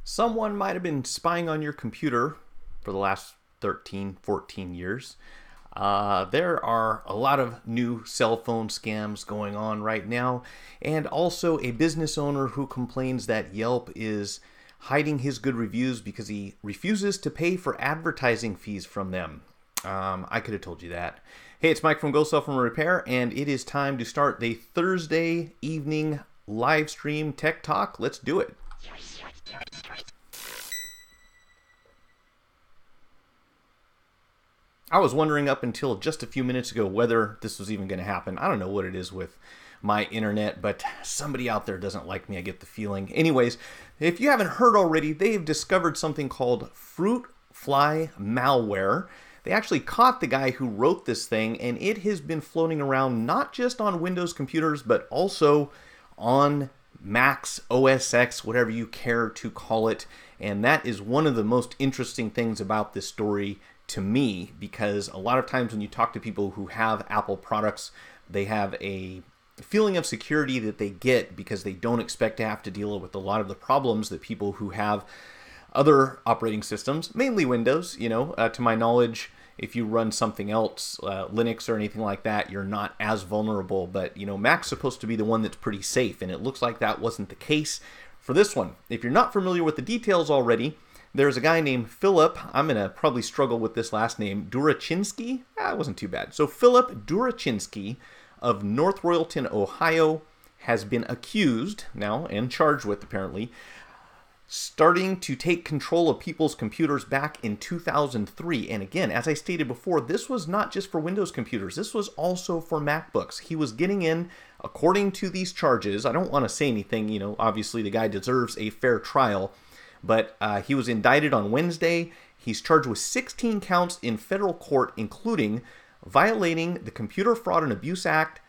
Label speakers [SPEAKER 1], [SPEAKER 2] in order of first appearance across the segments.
[SPEAKER 1] Someone might have been spying on your computer for the last 13, 14 years. There are a lot of new cell phone scams going on right now, and also a business owner who complains that Yelp is hiding his good reviews because he refuses to pay for advertising fees from them. I could have told you that. Hey, it's Mike from Go Sell From Repair, and it is time to start the Thursday evening live stream tech talk. Let's do it. I was wondering up until just a few minutes ago whether this was even going to happen. I don't know what it is with my internet, but somebody out there doesn't like me, I get the feeling. Anyways, if you haven't heard already, they've discovered something called Fruitfly Malware. They actually caught the guy who wrote this thing, and it has been floating around not just on Windows computers, but also on Macs, OS X, whatever you care to call it. And that is one of the most interesting things about this story to me, because a lot of times when you talk to people who have Apple products, they have a feeling of security that they get because they don't expect to have to deal with a lot of the problems that people who have other operating systems, mainly Windows, to my knowledge, if you run something else, Linux or anything like that, you're not as vulnerable. But, Mac's supposed to be the one that's pretty safe, and it looks like that wasn't the case for this one. If you're not familiar with the details already, there's a guy named Philip, I'm going to probably struggle with this last name, Durachinsky? It wasn't too bad. So Philip Durachinsky of North Royalton, Ohio, has been accused now and charged with, apparently, starting to take control of people's computers back in 2003. And again, as I stated before, this was not just for Windows computers. This was also for MacBooks. He was getting in, according to these charges, I don't want to say anything, obviously the guy deserves a fair trial, but he was indicted on Wednesday. He's charged with 16 counts in federal court, including violating the Computer Fraud and Abuse Act,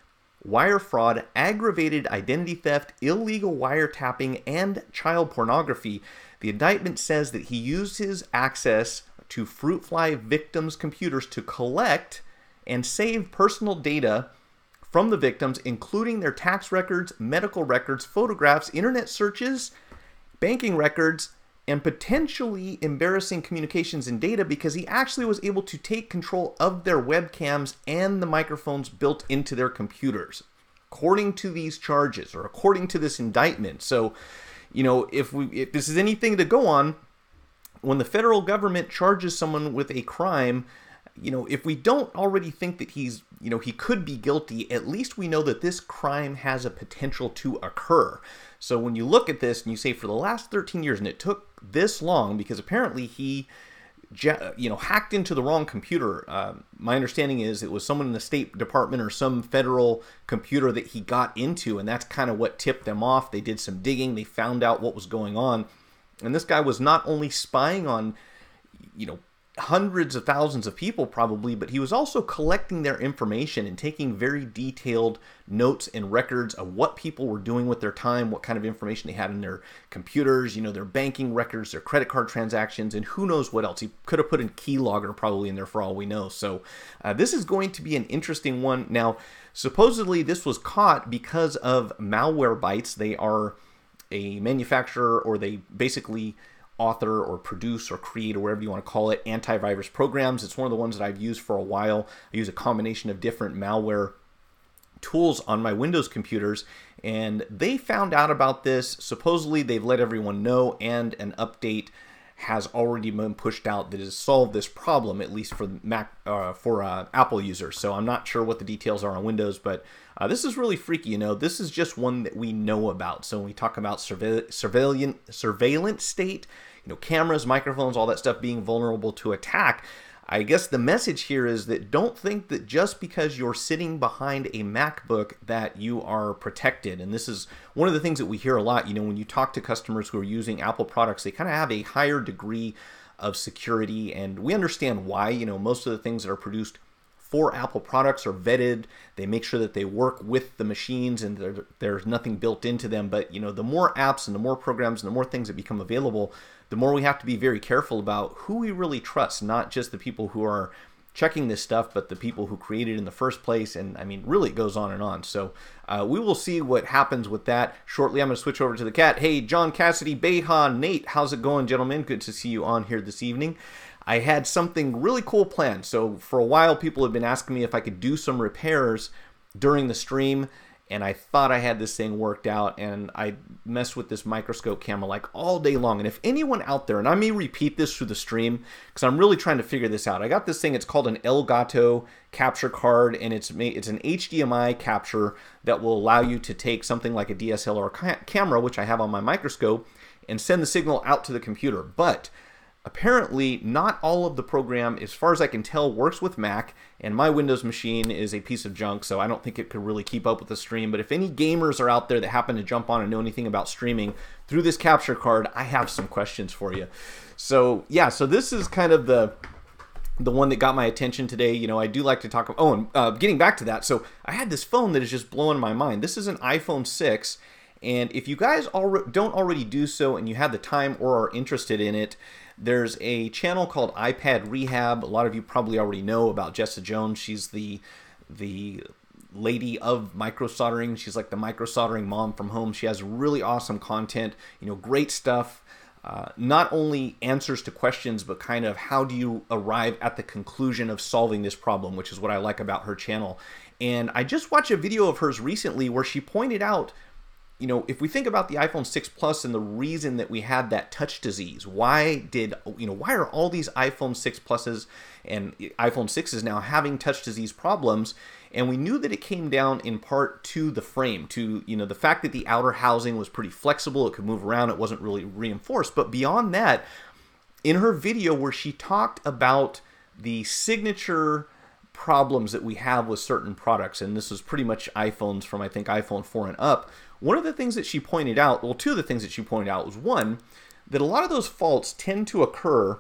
[SPEAKER 1] wire fraud, aggravated identity theft, illegal wiretapping, and child pornography. The indictment says that he used his access to Fruitfly victims' computers to collect and save personal data from the victims, including their tax records, medical records, photographs, internet searches, banking records, and potentially embarrassing communications and data, because he actually was able to take control of their webcams and the microphones built into their computers, according to these charges, or according to this indictment. So, if this is anything to go on, when the federal government charges someone with a crime, if we don't already think that he could be guilty, at least we know that this crime has a potential to occur. So when you look at this and you say for the last 13 years, and it took this long because apparently he, hacked into the wrong computer. My understanding is it was someone in the State Department or some federal computer that he got into, and that's kind of what tipped them off. They did some digging. They found out what was going on. And this guy was not only spying on, hundreds of thousands of people probably, but he was also collecting their information and taking very detailed notes and records of what people were doing with their time, what kind of information they had in their computers, their banking records, their credit card transactions, and who knows what else. He could have put a keylogger probably in there for all we know. So this is going to be an interesting one. Now, supposedly this was caught because of Malwarebytes. They are a manufacturer, or they basically author or produce or create, or whatever you want to call it, antivirus programs. It's one of the ones that I've used for a while. I use a combination of different malware tools on my Windows computers, and they found out about this. Supposedly they've let everyone know, and an update has already been pushed out that has solved this problem, at least for Apple users. So I'm not sure what the details are on Windows, but this is really freaky. This is just one that we know about. So when we talk about surveillance state, cameras, microphones, all that stuff being vulnerable to attack, I guess the message here is that don't think that just because you're sitting behind a MacBook that you are protected. And this is one of the things that we hear a lot. When you talk to customers who are using Apple products, they kind of have a higher degree of security, and we understand why. Most of the things that are produced for Apple products are vetted. They make sure that they work with the machines and there's nothing built into them. But the more apps and the more programs and the more things that become available, the more we have to be very careful about who we really trust, not just the people who are checking this stuff, but the people who created it in the first place. And I mean, really it goes on and on. So we will see what happens with that shortly. I'm going to switch over to the cat. Hey, John Cassidy, Beha, Nate, how's it going, gentlemen? Good to see you on here this evening. I had something really cool planned. So for a while, people have been asking me if I could do some repairs during the stream, and I thought I had this thing worked out, and I messed with this microscope camera like all day long. And if anyone out there, and I may repeat this through the stream because I'm really trying to figure this out. I got this thing, it's called an Elgato capture card, and it's an HDMI capture that will allow you to take something like a DSLR camera, which I have on my microscope, and send the signal out to the computer. But apparently, not all of the program, as far as I can tell, works with Mac, and my Windows machine is a piece of junk, so I don't think it could really keep up with the stream. But if any gamers are out there that happen to jump on and know anything about streaming through this capture card, I have some questions for you. So yeah, so this is kind of the one that got my attention today. You know, I do like to talk. Oh, and getting back to that, so I had this phone that is just blowing my mind. This is an iPhone 6. And if you guys don't already do so and you have the time or are interested in it, there's a channel called iPad Rehab. A lot of you probably already know about Jessa Jones. She's the lady of micro soldering. She's like the micro soldering mom from home. She has really awesome content, you know, great stuff. Not only answers to questions, but kind of how do you arrive at the conclusion of solving this problem, which is what I like about her channel. And I just watched a video of hers recently where she pointed out, you know, if we think about the iPhone 6 Plus and the reason that we had that touch disease, why are all these iPhone 6 Pluses and iPhone 6s now having touch disease problems? And we knew that it came down in part to the frame, to, you know, the fact that the outer housing was pretty flexible, it could move around, it wasn't really reinforced. But beyond that, in her video where she talked about the signature problems that we have with certain products, and this was pretty much iPhones from, I think, iPhone 4 and up, one of the things that she pointed out, well, two of the things that she pointed out was, one, that a lot of those faults tend to occur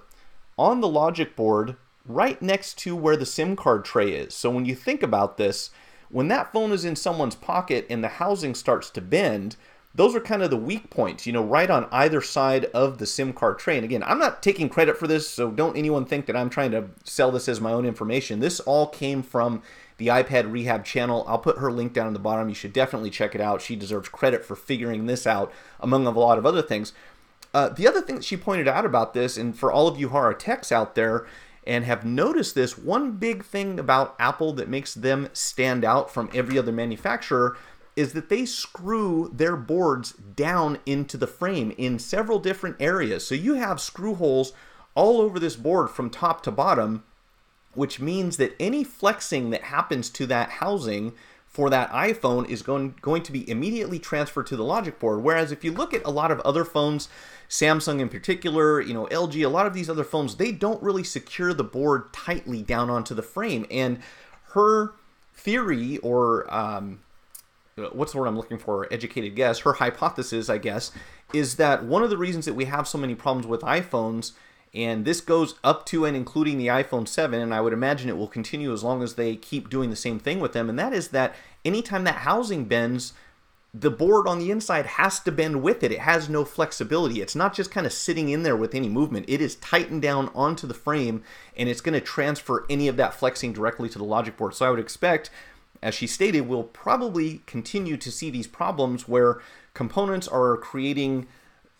[SPEAKER 1] on the logic board right next to where the SIM card tray is. So when you think about this, when that phone is in someone's pocket and the housing starts to bend, those are kind of the weak points, you know, right on either side of the SIM card tray. And again, I'm not taking credit for this, so don't anyone think that I'm trying to sell this as my own information. This all came from the iPad Rehab channel. I'll put her link down in the bottom. You should definitely check it out. She deserves credit for figuring this out, among a lot of other things. The other thing that she pointed out about this, and for all of you who are techs out there and have noticed this, one big thing about Apple that makes them stand out from every other manufacturer is that they screw their boards down into the frame in several different areas. So you have screw holes all over this board from top to bottom, which means that any flexing that happens to that housing for that iPhone is going to be immediately transferred to the logic board. Whereas if you look at a lot of other phones, Samsung in particular, you know, LG, a lot of these other phones, they don't really secure the board tightly down onto the frame. And her theory, or what's the word I'm looking for, educated guess, her hypothesis, I guess, is that one of the reasons that we have so many problems with iPhones, and this goes up to and including the iPhone 7, and I would imagine it will continue as long as they keep doing the same thing with them, and that is that anytime that housing bends, the board on the inside has to bend with it. It has no flexibility. It's not just kind of sitting in there with any movement. It is tightened down onto the frame, and it's going to transfer any of that flexing directly to the logic board. So I would expect, as she stated, we'll probably continue to see these problems where components are creating,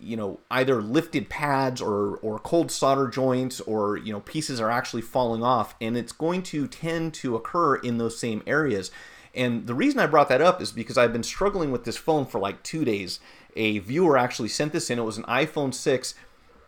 [SPEAKER 1] you know, either lifted pads or cold solder joints, or, you know, pieces are actually falling off, and it's going to tend to occur in those same areas. And the reason I brought that up is because I've been struggling with this phone for like 2 days. A viewer actually sent this in. It was an iPhone 6,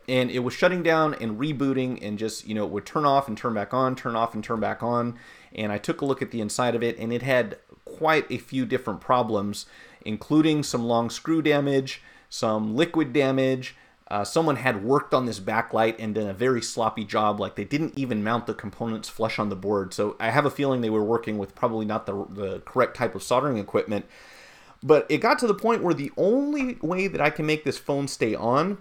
[SPEAKER 1] and it was shutting down and rebooting, and just, you know, it would turn off and turn back on, turn off and turn back on. And I took a look at the inside of it, and it had quite a few different problems, including some long screw damage, some liquid damage. Someone had worked on this backlight and done a very sloppy job, like they didn't even mount the components flush on the board. So I have a feeling they were working with probably not the correct type of soldering equipment. But it got to the point where the only way that I can make this phone stay on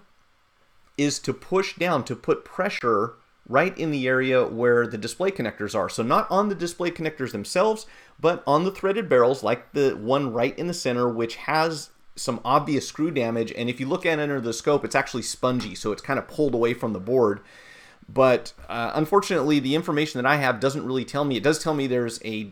[SPEAKER 1] is to push down, to put pressure right in the area where the display connectors are. So not on the display connectors themselves, but on the threaded barrels, like the one right in the center, which has some obvious screw damage. And if you look at it under the scope, it's actually spongy, so it's kind of pulled away from the board. But unfortunately, the information that I have doesn't really tell me. It does tell me there is a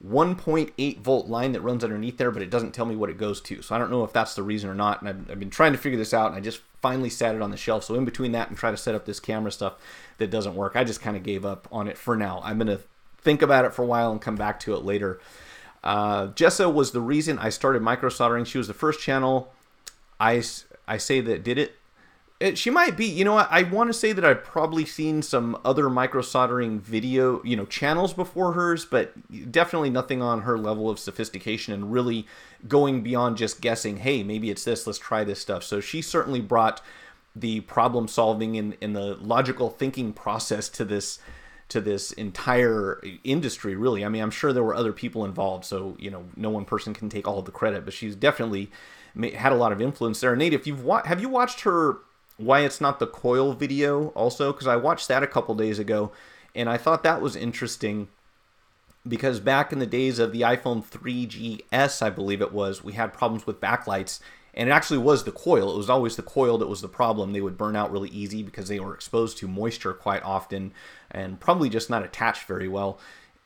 [SPEAKER 1] 1.8 volt line that runs underneath there, but it doesn't tell me what it goes to. So I don't know if that's the reason or not. And I've been trying to figure this out, and I just finally sat it on the shelf. So in between that and try to set up this camera stuff that doesn't work, I just kind of gave up on it for now. I'm going to think about it for a while and come back to it later. Jessa was the reason I started micro soldering. She was the first channel I say that did it. She might be. You know what? I want to say that I've probably seen some other micro soldering video, channels before hers, but definitely nothing on her level of sophistication and really going beyond just guessing, hey, maybe it's this, let's try this stuff. So she certainly brought the problem solving and the logical thinking process to this entire industry, really. I mean, I'm sure there were other people involved, so no one person can take all of the credit, but she's definitely had a lot of influence there. Nate, have you watched her Why It's Not the Coil video also? Because I watched that a couple days ago, and I thought that was interesting because back in the days of the iPhone 3GS, I believe it was, we had problems with backlights, and it actually was the coil. It was always the coil that was the problem. They would burn out really easy because they were exposed to moisture quite often and probably just not attached very well.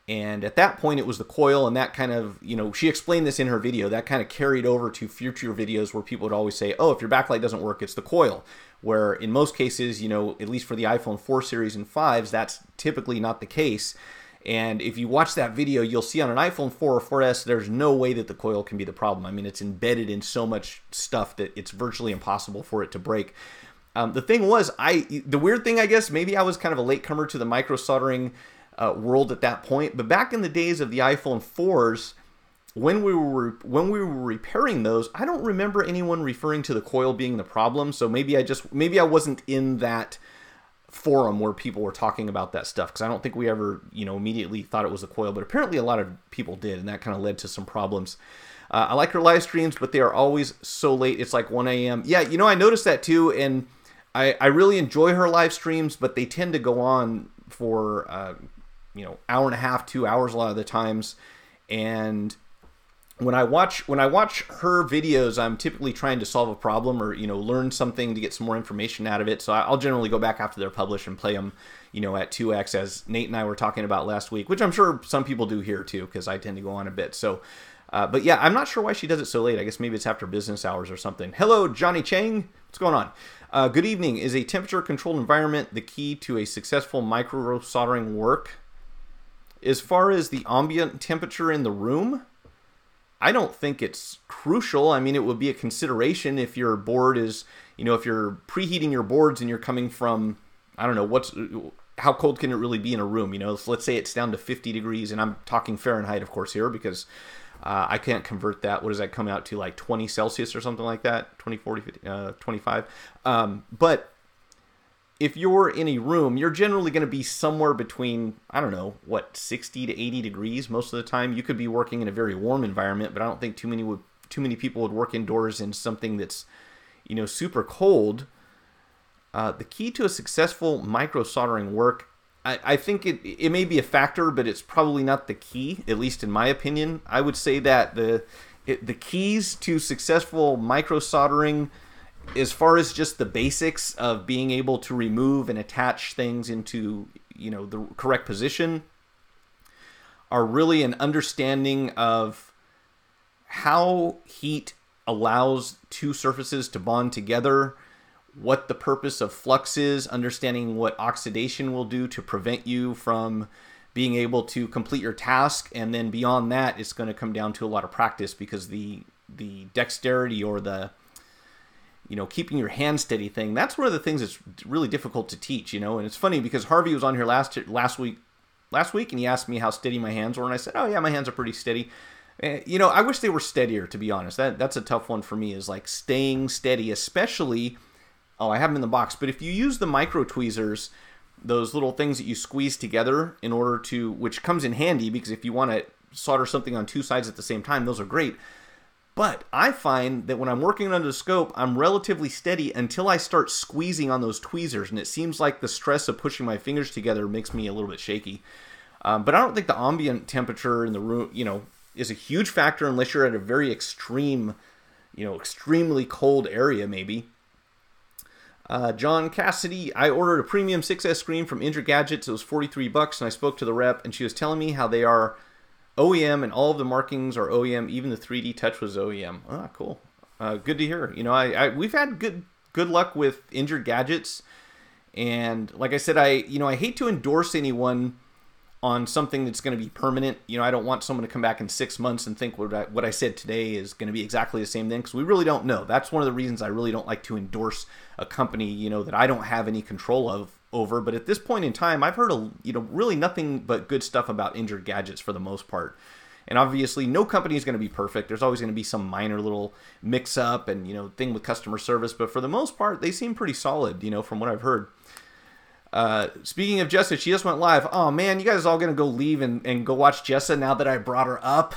[SPEAKER 1] And at that point, it was the coil, and that kind of, she explained this in her video, that kind of carried over to future videos where people would always say, oh, if your backlight doesn't work, it's the coil. Where in most cases, at least for the iPhone 4 series and 5s, that's typically not the case. And if you watch that video, you'll see on an iPhone 4 or 4S, there's no way that the coil can be the problem. I mean, it's embedded in so much stuff that it's virtually impossible for it to break. The thing was, the weird thing, I guess, maybe I was kind of a latecomer to the micro soldering world at that point, but back in the days of the iPhone 4s, when we were repairing those, I don't remember anyone referring to the coil being the problem. So maybe I wasn't in that forum where people were talking about that stuff, because I don't think we ever immediately thought it was the coil, but apparently a lot of people did, and that kind of led to some problems. I like her live streams, but they are always so late. It's like 1 a.m. Yeah, I noticed that too, and I really enjoy her live streams, but they tend to go on for hour and a half, 2 hours a lot of the times. And when I watch her videos, I'm typically trying to solve a problem or learn something to get some more information out of it. So I'll generally go back after they're published and play them at 2x, as Nate and I were talking about last week, which I'm sure some people do here too, because I tend to go on a bit. So but yeah, I'm not sure why she does it so late. I guess maybe it's after business hours or something. Hello, Johnny Chang. What's going on? Good evening. Is a temperature-controlled environment the key to a successful micro soldering work? As far as the ambient temperature in the room, I don't think it's crucial. I mean, it would be a consideration if your board is, if you're preheating your boards and you're coming from, I don't know, how cold can it really be in a room? Let's say it's down to 50 degrees, and I'm talking Fahrenheit, of course, here, because I can't convert that. What does that come out to, like 20 Celsius or something like that? 20, 40, 50, 25. But if you're in a room, you're generally going to be somewhere between, 60 to 80 degrees most of the time. You could be working in a very warm environment, but I don't think too many people would work indoors in something that's, super cold. The key to a successful micro soldering work, I think it may be a factor, but it's probably not the key, at least in my opinion. I would say that the keys to successful micro soldering, as far as just the basics of being able to remove and attach things into the correct position, are really an understanding of how heat allows two surfaces to bond together, what the purpose of flux is, understanding what oxidation will do to prevent you from being able to complete your task, and then beyond that, it's going to come down to a lot of practice, because the dexterity or the keeping your hand steady thing, that's one of the things that's really difficult to teach, and it's funny because Harvey was on here last week, and he asked me how steady my hands were, and I said, oh yeah, my hands are pretty steady. I wish they were steadier, to be honest. That's a tough one for me, is like staying steady, especially, I have them in the box, but if you use the micro tweezers, those little things that you squeeze together in order to, which comes in handy, because if you want to solder something on two sides at the same time, those are great. But I find that when I'm working under the scope, I'm relatively steady until I start squeezing on those tweezers, and it seems like the stress of pushing my fingers together makes me a little bit shaky. But I don't think the ambient temperature in the room, is a huge factor unless you're at a very extreme, extremely cold area maybe. John Cassidy, I ordered a premium 6S screen from Injured Gadgets. It was $43, and I spoke to the rep, and she was telling me how they are OEM, and all of the markings are OEM. Even the 3D touch was OEM. Ah, cool. Good to hear. You know, we've had good luck with Injured Gadgets, and like I said, I hate to endorse anyone on something that's going to be permanent. You know, I don't want someone to come back in 6 months and think what I said today is going to be exactly the same thing, because we really don't know. That's one of the reasons I really don't like to endorse a company, you know, that I don't have any control over. But at this point in time, I've heard, really nothing but good stuff about Injured Gadgets for the most part. And obviously, no company is going to be perfect. There's always going to be some minor little mix-up and, thing with customer service. But for the most part, they seem pretty solid, from what I've heard. Speaking of Jessa, she just went live. Oh man, you guys are all gonna go leave and go watch Jessa now that I brought her up.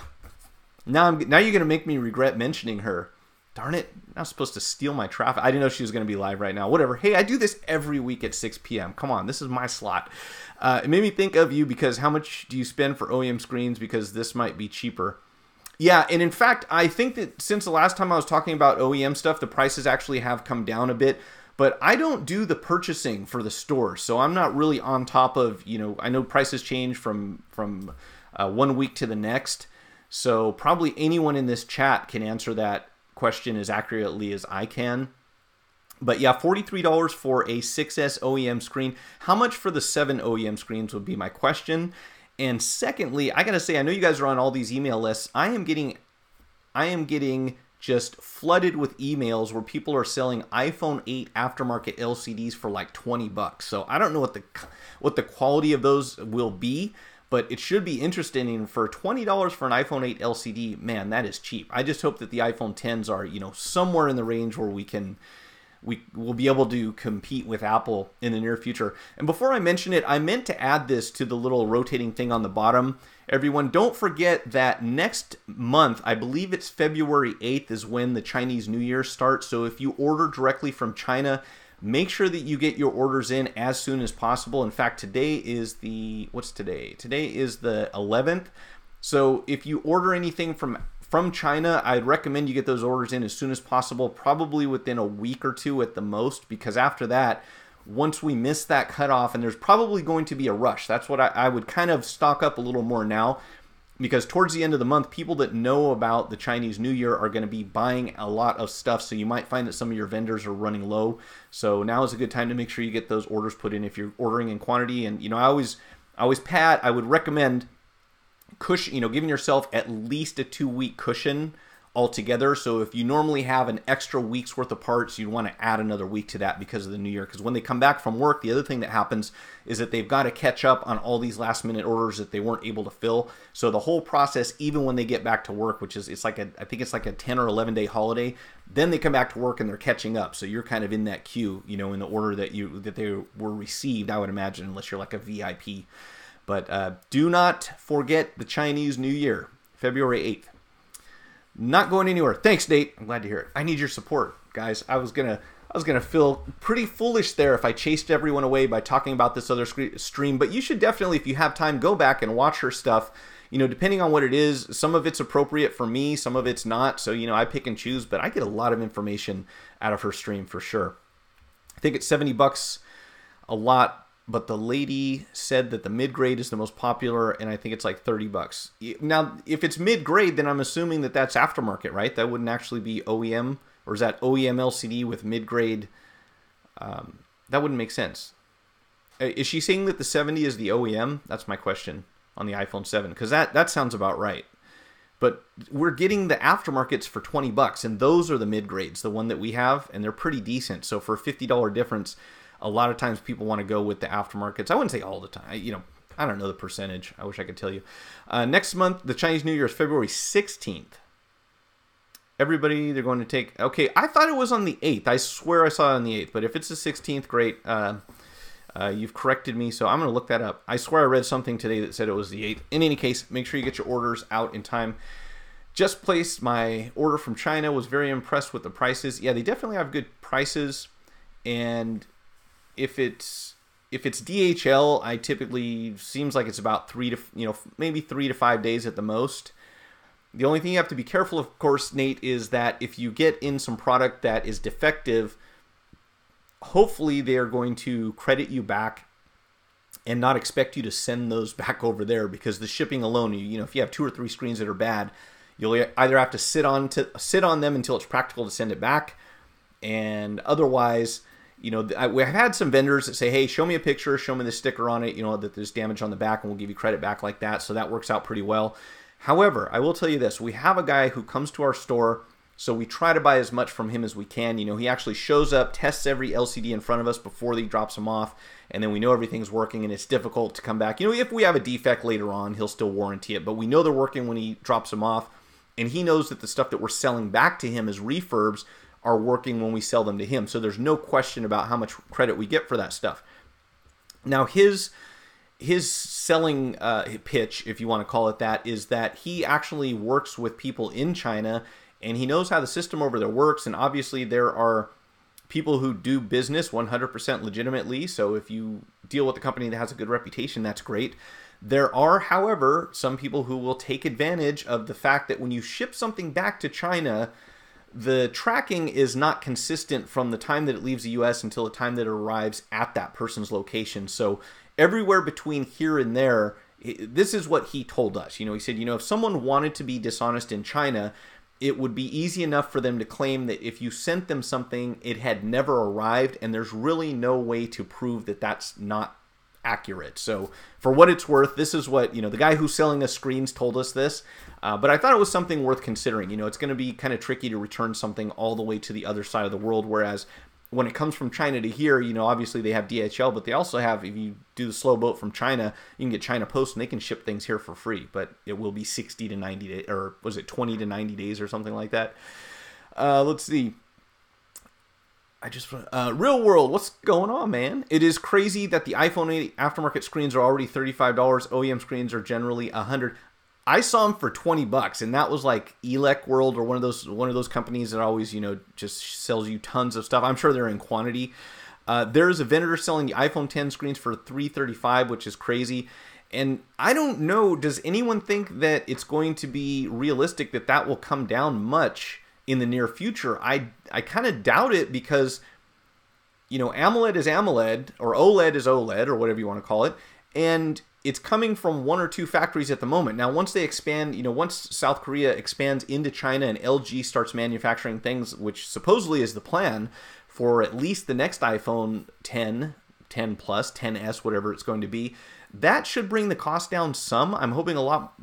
[SPEAKER 1] Now you're gonna make me regret mentioning her. Darn it! I'm not supposed to steal my traffic. I didn't know she was gonna be live right now. Whatever. Hey, I do this every week at 6 p.m. Come on, this is my slot. It made me think of you because how much do you spend for OEM screens? Because this might be cheaper. Yeah, and in fact, I think that since the last time I was talking about OEM stuff, the prices actually have come down a bit. But I don't do the purchasing for the store, so I'm not really on top of, I know prices change from 1 week to the next. So probably anyone in this chat can answer that question as accurately as I can. But yeah, $43 for a 6S OEM screen. How much for the 7 OEM screens would be my question. And secondly, I gotta say, I know you guys are on all these email lists. I am getting just flooded with emails where people are selling iPhone 8 aftermarket LCDs for like $20. So I don't know what the quality of those will be, but it should be interesting. For $20 for an iPhone 8 LCD, man, that is cheap. I just hope that the iPhone 10s are, somewhere in the range where we will be able to compete with Apple in the near future. And before I mention it, I meant to add this to the little rotating thing on the bottom. Everyone, don't forget that next month, I believe it's February 8th, is when the Chinese New Year starts. So if you order directly from China, make sure that you get your orders in as soon as possible. In fact, today is what's today? Today is the 11th. So if you order anything from China, I'd recommend you get those orders in as soon as possible, probably within a week or two at the most, because after that, once we miss that cutoff, and there's probably going to be a rush. That's what I would kind of stock up a little more now, because towards the end of the month, people that know about the Chinese New Year are going to be buying a lot of stuff, so you might find that some of your vendors are running low. So now is a good time to make sure you get those orders put in if you're ordering in quantity. And I would recommend giving yourself at least a 2-week cushion altogether. So if you normally have an extra week's worth of parts, you'd want to add another week to that because of the new year. Because when they come back from work, the other thing that happens is that they've got to catch up on all these last minute orders that they weren't able to fill. So the whole process, even when they get back to work, which is I think it's like a 10 or 11 day holiday, then they come back to work and they're catching up. So you're kind of in that queue, in the order that they were received, I would imagine, unless you're like a VIP. But do not forget the Chinese New Year, February 8th. Not going anywhere. Thanks, Nate. I'm glad to hear it. I need your support, guys. I was gonna feel pretty foolish there if I chased everyone away by talking about this other stream. But you should definitely, if you have time, go back and watch her stuff. Depending on what it is, some of it's appropriate for me, some of it's not. So I pick and choose, but I get a lot of information out of her stream for sure. I think it's $70 a lot. But the lady said that the mid-grade is the most popular, and I think it's like $30. Now, if it's mid-grade, then I'm assuming that that's aftermarket, right? That wouldn't actually be OEM, or is that OEM LCD with mid-grade? That wouldn't make sense. Is she saying that the 70 is the OEM? That's my question on the iPhone 7, because that sounds about right. But we're getting the aftermarkets for $20, and those are the mid-grades, the one that we have, and they're pretty decent. So for a $50 difference, a lot of times people want to go with the aftermarkets. I wouldn't say all the time. I don't know the percentage. I wish I could tell you. Next month, the Chinese New Year is February 16th. Everybody, they're going to take... Okay, I thought it was on the 8th. I swear I saw it on the 8th. But if it's the 16th, great. You've corrected me, so I'm going to look that up. I swear I read something today that said it was the 8th. In any case, make sure you get your orders out in time. Just placed my order from China. Was very impressed with the prices. Yeah, they definitely have good prices. And... If it's DHL, I typically seems like it's about maybe 3 to 5 days at the most. The only thing you have to be careful of course, Nate, is that if you get in some product that is defective, hopefully they are going to credit you back and not expect you to send those back over there, because the shipping alone, you know, if you have 2 or 3 screens that are bad, you'll either have to sit on them until it's practical to send it back, and otherwise, you know, we've had some vendors that say, hey, show me a picture, show me the sticker on it, you know, that there's damage on the back, and we'll give you credit back like that. So that works out pretty well. However, I will tell you this, we have a guy who comes to our store, so we try to buy as much from him as we can. You know, he actually shows up, tests every LCD in front of us before he drops them off, and then we know everything's working, and it's difficult to come back. You know, if we have a defect later on, he'll still warranty it, but we know they're working when he drops them off, and he knows that the stuff that we're selling back to him as refurbs are working when we sell them to him. So there's no question about how much credit we get for that stuff. Now, his selling pitch, if you want to call it that, is that he actually works with people in China, and he knows how the system over there works. And obviously there are people who do business 100% legitimately. So if you deal with a company that has a good reputation, that's great. There are, however, some people who will take advantage of the fact that when you ship something back to China, the tracking is not consistent from the time that it leaves the US until the time that it arrives at that person's location. So everywhere between here and there, this is what he told us. You know, he said, you know, if someone wanted to be dishonest in China, it would be easy enough for them to claim that if you sent them something, it had never arrived, and there's really no way to prove that that's not accurate. So for what it's worth, this is what, you know, the guy who's selling us screens told us this, but I thought it was something worth considering. You know, it's going to be kind of tricky to return something all the way to the other side of the world, whereas when it comes from China to here, you know, obviously they have DHL, but they also have, if you do the slow boat from China, you can get China Post and they can ship things here for free, but it will be 60 to 90 days, or was it 20 to 90 days or something like that? Let's see. Real world, what's going on, man? It is crazy that the iPhone 8 aftermarket screens are already $35. OEM screens are generally $100. I saw them for $20, and that was like Elec World, or one of those companies that always, you know, just sells you tons of stuff. I'm sure they're in quantity. There's a vendor selling the iPhone 10 screens for $335, which is crazy. And I don't know, does anyone think that it's going to be realistic that that will come down much in the near future? I kind of doubt it, because, you know, AMOLED is AMOLED, or OLED is OLED, or whatever you want to call it, and it's coming from 1 or 2 factories at the moment. Now, once they expand, you know, once South Korea expands into China and LG starts manufacturing things, which supposedly is the plan for at least the next iPhone 10, 10 Plus, 10s, whatever it's going to be, that should bring the cost down some. I'm hoping a lot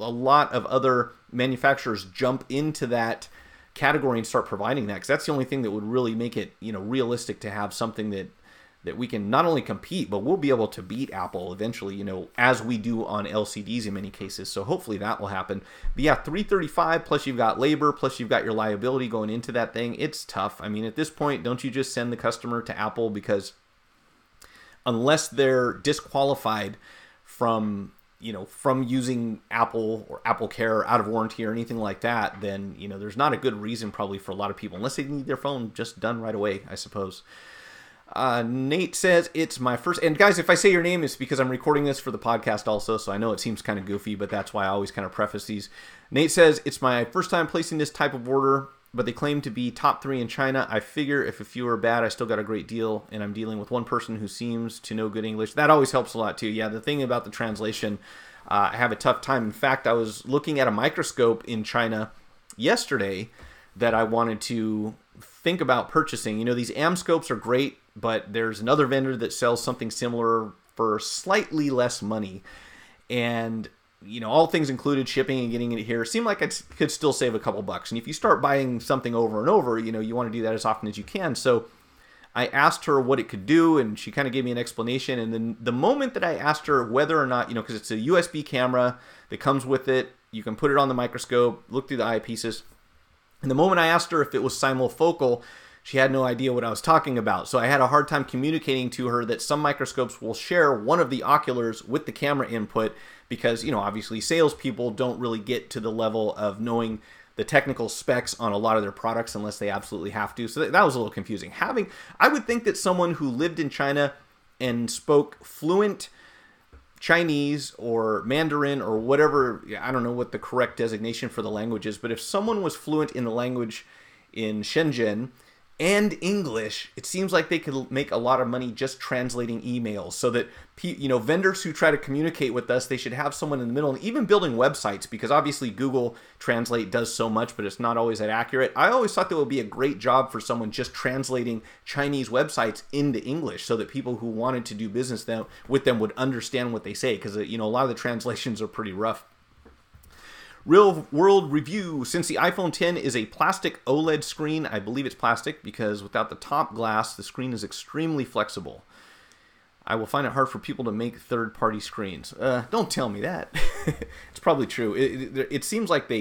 [SPEAKER 1] of other manufacturers jump into that category and start providing that, because that's the only thing that would really make it, you know, realistic to have something that we can not only compete, but we'll be able to beat Apple eventually, you know, as we do on LCDs in many cases. So hopefully that will happen. But yeah, $335, plus you've got labor, plus you've got your liability going into that thing. It's tough. I mean, at this point, don't you just send the customer to Apple? Because unless they're disqualified from, you know, from using Apple or Apple Care out of warranty or anything like that, then, you know, there's not a good reason probably for a lot of people, unless they need their phone just done right away, I suppose. Nate says, it's my first, and guys, if I say your name, it's because I'm recording this for the podcast also, so I know it seems kind of goofy, but that's why I always kind of preface these. Nate says, it's my first time placing this type of order, but they claim to be top 3 in China. I figure if a few are bad, I still got a great deal, and I'm dealing with one person who seems to know good English. That always helps a lot too. Yeah, the thing about the translation, I have a tough time. In fact, I was looking at a microscope in China yesterday that I wanted to think about purchasing. You know, these Amscopes are great, but there's another vendor that sells something similar for slightly less money. And, you know, all things included, shipping and getting it here, seemed like I could still save a couple bucks. And if you start buying something over and over, you know, you want to do that as often as you can. So I asked her what it could do, and she kind of gave me an explanation. And then the moment that I asked her whether or not, you know, because it's a USB camera that comes with it, you can put it on the microscope, look through the eyepieces. And the moment I asked her if it was simulfocal, she had no idea what I was talking about. So I had a hard time communicating to her that some microscopes will share one of the oculars with the camera input, because, you know, obviously salespeople don't really get to the level of knowing the technical specs on a lot of their products unless they absolutely have to. So that was a little confusing. I would think that someone who lived in China and spoke fluent Chinese or Mandarin or whatever, I don't know what the correct designation for the language is, but if someone was fluent in the language in Shenzhen and English, it seems like they could make a lot of money just translating emails, so that vendors who try to communicate with us, they should have someone in the middle, and even building websites, because obviously Google Translate does so much, but it's not always that accurate. I always thought that would be a great job for someone just translating Chinese websites into English, so that people who wanted to do business with them would understand what they say, because a lot of the translations are pretty rough. Real world review. Since the iPhone X is a plastic OLED screen, I believe it's plastic because without the top glass, the screen is extremely flexible. I will find it hard for people to make third-party screens. Don't tell me that. It's probably true. It seems like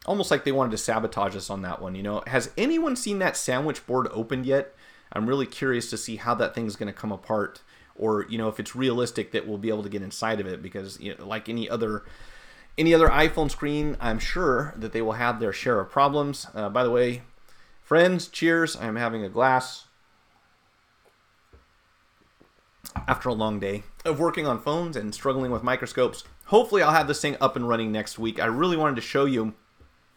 [SPEAKER 1] almost like they wanted to sabotage us on that one. Has anyone seen that sandwich board opened yet? I'm really curious to see how that thing's going to come apart, or if it's realistic that we'll be able to get inside of it, because like any other iPhone screen, I'm sure that they will have their share of problems. By the way, friends, cheers. I'm having a glass after a long day of working on phones and struggling with microscopes. Hopefully I'll have this thing up and running next week. I really wanted to show you.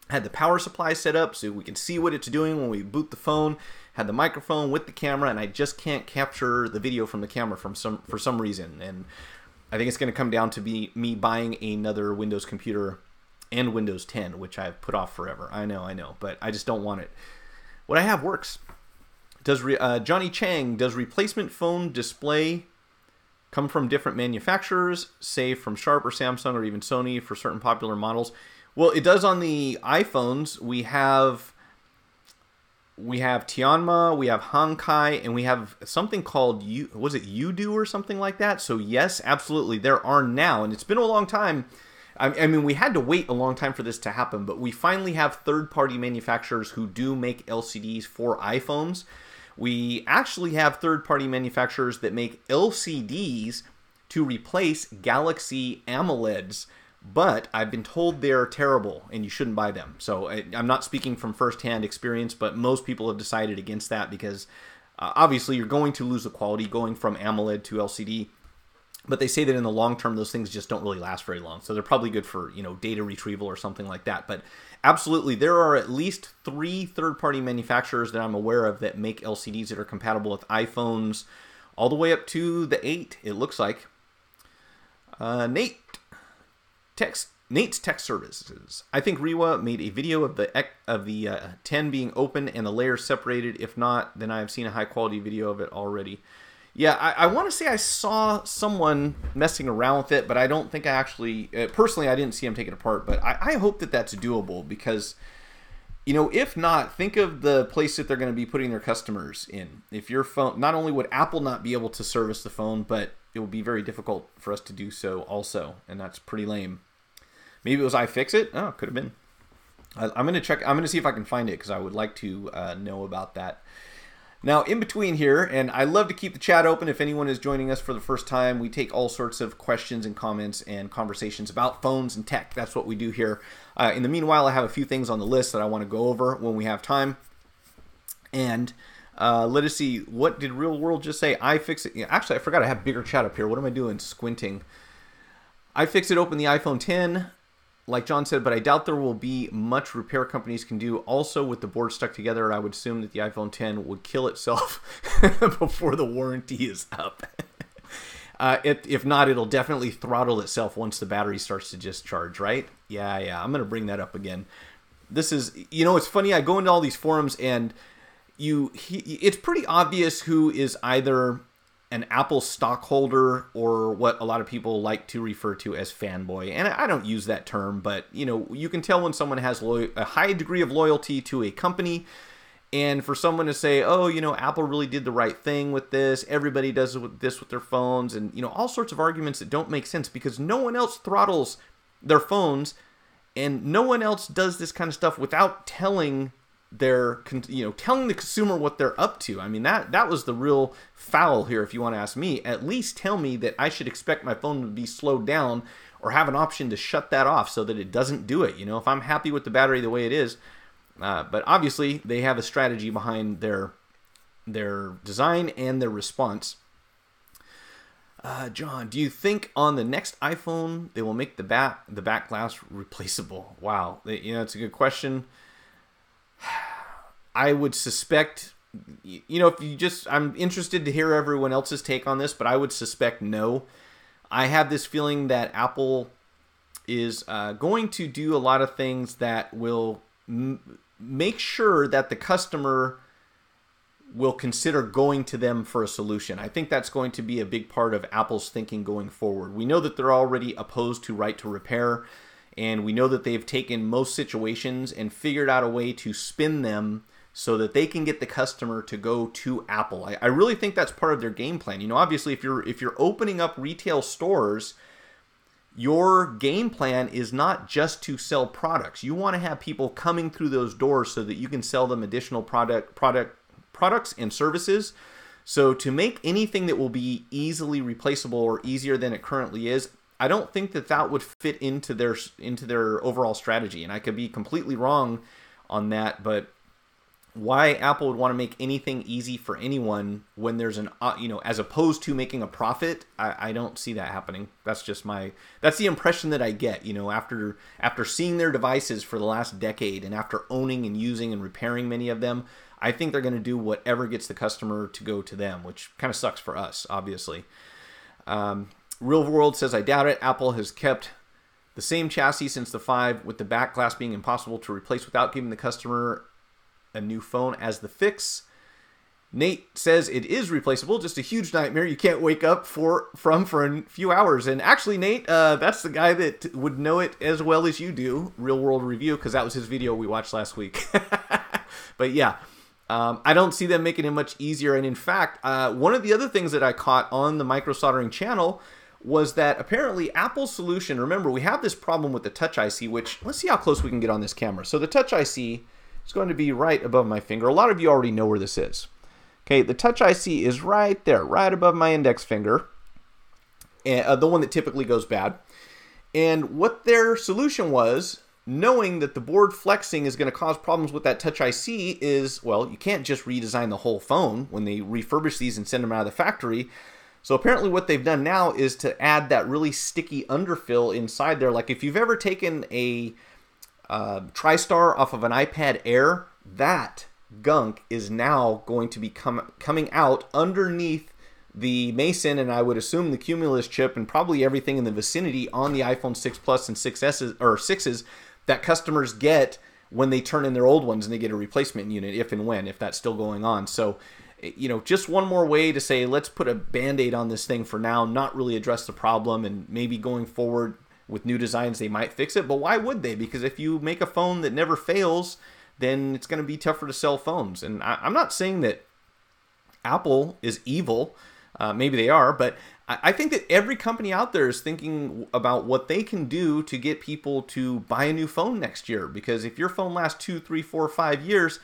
[SPEAKER 1] Had the power supply set up so we can see what it's doing when we boot the phone. Had the microphone with the camera, and I just can't capture the video from the camera for some reason. And I think it's going to come down to me buying another Windows computer and Windows 10, which I've put off forever. I know, but I just don't want it. What I have works. Johnny Chang, does replacement phone display come from different manufacturers, say from Sharp or Samsung or even Sony for certain popular models? Well, it does on the iPhones. We have Tianma, we have Hankai, and we have something called, was it Udo or something like that? So yes, absolutely, there are now, and it's been a long time. I mean, we had to wait a long time for this to happen, but we finally have third-party manufacturers who do make LCDs for iPhones. We actually have third-party manufacturers that make LCDs to replace Galaxy AMOLEDs, but I've been told they're terrible and you shouldn't buy them. So I'm not speaking from first-hand experience, but most people have decided against that because obviously you're going to lose the quality going from AMOLED to LCD. But they say that in the long term, those things just don't really last very long. So they're probably good for, data retrieval or something like that. But absolutely, there are at least 3 third-party manufacturers that I'm aware of that make LCDs that are compatible with iPhones all the way up to the 8, it looks like. Nate's Tech Services. I think Rewa made a video of the 10 being open and the layers separated. If not, then I have seen a high-quality video of it already. Yeah, I want to say I saw someone messing around with it, but I don't think I actually... personally, I didn't see him take it apart, but I hope that that's doable because, if not, think of the place that they're going to be putting their customers in. If your phone... Not only would Apple not be able to service the phone, but it will be very difficult for us to do so also, and that's pretty lame. Maybe it was iFixit? Oh, could have been. I'm going to check... I'm going to see if I can find it because I would like to know about that. Now, in between here, and I love to keep the chat open if anyone is joining us for the first time, we take all sorts of questions and comments and conversations about phones and tech. That's what we do here. In the meanwhile, I have a few things on the list that I want to go over when we have time. And let us see, what did Real World just say? iFixit. Actually, I forgot I have bigger chat up here. What am I doing? Squinting. iFixit opened the iPhone X. Like John said, but I doubt there will be much repair companies can do. Also, with the board stuck together, I would assume that the iPhone X would kill itself before the warranty is up. If not, it'll definitely throttle itself once the battery starts to discharge, right? Yeah, I'm going to bring that up again. This is, it's funny, I go into all these forums and it's pretty obvious who is either an Apple stockholder or what a lot of people like to refer to as fanboy. And I don't use that term, but you can tell when someone has a high degree of loyalty to a company. And for someone to say, oh, Apple really did the right thing with this. Everybody does this with their phones. And, all sorts of arguments that don't make sense because no one else throttles their phones and no one else does this kind of stuff without telling telling the consumer what they're up to. I mean, that was the real foul here, if you want to ask me. At least tell me that I should expect my phone to be slowed down or have an option to shut that off so that it doesn't do it. If I'm happy with the battery the way it is. But obviously, they have a strategy behind their design and their response. John, do you think on the next iPhone they will make the back glass replaceable? Wow, it's a good question. I would suspect if you just, I'm interested to hear everyone else's take on this, but I would suspect no. I have this feeling that Apple is going to do a lot of things that will make sure that the customer will consider going to them for a solution. I think that's going to be a big part of Apple's thinking going forward. We know that they're already opposed to right to repair, and we know that they've taken most situations and figured out a way to spin them so that they can get the customer to go to Apple. I really think that's part of their game plan. Obviously, if you're opening up retail stores, your game plan is not just to sell products. You want to have people coming through those doors so that you can sell them additional products and services. So to make anything that will be easily replaceable or easier than it currently is, I don't think that would fit into their overall strategy. And I could be completely wrong on that, but why Apple would want to make anything easy for anyone when there's as opposed to making a profit, I don't see that happening. That's the impression that I get, after seeing their devices for the last decade and after owning and using and repairing many of them. I think they're going to do whatever gets the customer to go to them, which kind of sucks for us, obviously. Real World says, I doubt it. Apple has kept the same chassis since the 5, with the back glass being impossible to replace without giving the customer a new phone as the fix. Nate says it is replaceable, just a huge nightmare you can't wake up from for a few hours. And actually, Nate, that's the guy that would know it as well as you do, Real World Review, because that was his video we watched last week. But yeah, I don't see them making it much easier. And in fact, one of the other things that I caught on the micro soldering channel was that apparently Apple's solution, remember, we have this problem with the Touch IC, which, let's see how close we can get on this camera. So the Touch IC is going to be right above my finger. A lot of you already know where this is. Okay, the Touch IC is right there, right above my index finger, and the one that typically goes bad. And what their solution was, knowing that the board flexing is going to cause problems with that Touch IC, is, well, you can't just redesign the whole phone when they refurbish these and send them out of the factory. So apparently what they've done now is to add that really sticky underfill inside there. Like if you've ever taken a TriStar off of an iPad Air, that gunk is now going to be coming out underneath the Mason, and I would assume the Cumulus chip, and probably everything in the vicinity on the iPhone 6 Plus and 6s or 6s that customers get when they turn in their old ones and they get a replacement unit, if that's still going on. So, just one more way to say, let's put a Band-Aid on this thing for now, not really address the problem, and maybe going forward with new designs they might fix it. But why would they? Because if you make a phone that never fails, then it's going to be tougher to sell phones. And I'm not saying that Apple is evil. Maybe they are, but I think that every company out there is thinking about what they can do to get people to buy a new phone next year. Because if your phone lasts 2, 3, 4, 5 years,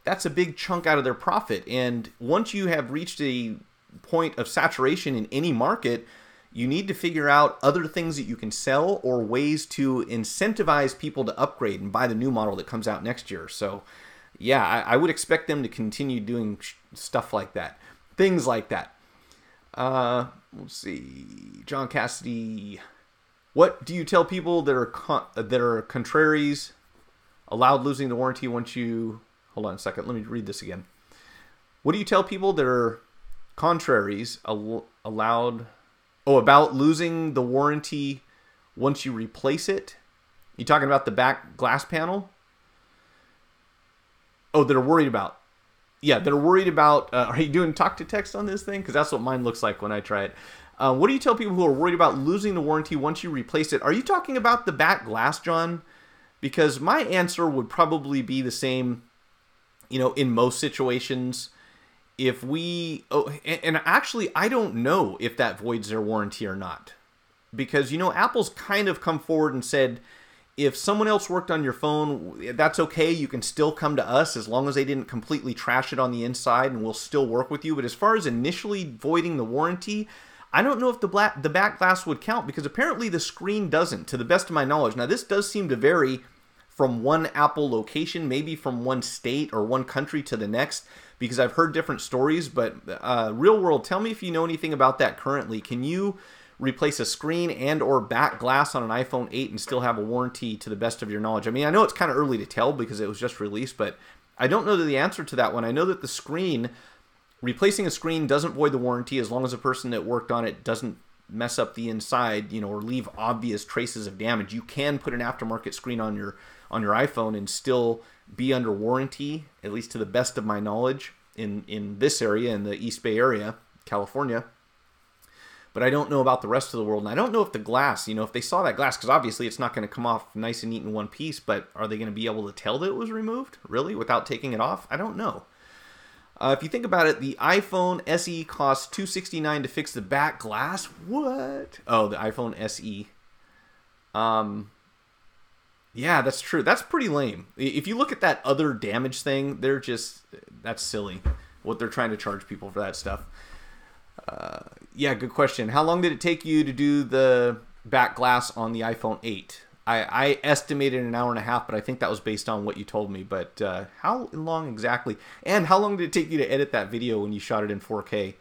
[SPEAKER 1] that's a big chunk out of their profit. And once you have reached a point of saturation in any market, you need to figure out other things that you can sell or ways to incentivize people to upgrade and buy the new model that comes out next year. So yeah, I would expect them to continue doing stuff like that. Things like that. Let's see. John Cassidy. What do you tell people that are contraries allowed losing the warranty once you... Hold on a second. Let me read this again. What do you tell people that are contraries allowed... Oh, about losing the warranty once you replace it? You talking about the back glass panel? Oh, that are worried about. Yeah, that are worried about... are you doing talk to text on this thing? Because that's what mine looks like when I try it. What do you tell people who are worried about losing the warranty once you replace it? Are you talking about the back glass, John? Because my answer would probably be the same, in most situations. If we... Oh, and actually, I don't know if that voids their warranty or not. Because, Apple's kind of come forward and said, if someone else worked on your phone, that's okay. You can still come to us as long as they didn't completely trash it on the inside, and we'll still work with you. But as far as initially voiding the warranty, I don't know if the back glass would count, because apparently the screen doesn't, to the best of my knowledge. Now, this does seem to vary from one Apple location, maybe from one state or one country to the next, because I've heard different stories. But Real World, tell me if you know anything about that currently. Can you replace a screen and or back glass on an iPhone 8 and still have a warranty to the best of your knowledge? I mean, I know it's kind of early to tell because it was just released, but I don't know the answer to that one. I know that the screen, replacing a screen doesn't void the warranty as long as the person that worked on it doesn't mess up the inside, or leave obvious traces of damage. You can put an aftermarket screen on your iPhone and still be under warranty, at least to the best of my knowledge, in this area, in the East Bay area, California. But I don't know about the rest of the world. And I don't know if the glass, if they saw that glass, because obviously it's not going to come off nice and neat in one piece, but are they going to be able to tell that it was removed, really, without taking it off? I don't know. If you think about it, the iPhone SE costs $269 to fix the back glass. What? Oh, the iPhone SE. Yeah, that's true. That's pretty lame. If you look at that other damage thing, that's silly what they're trying to charge people for that stuff. Yeah, good question. How long did it take you to do the back glass on the iPhone 8? I estimated an hour and a half, but I think that was based on what you told me. But how long exactly? And how long did it take you to edit that video when you shot it in 4K?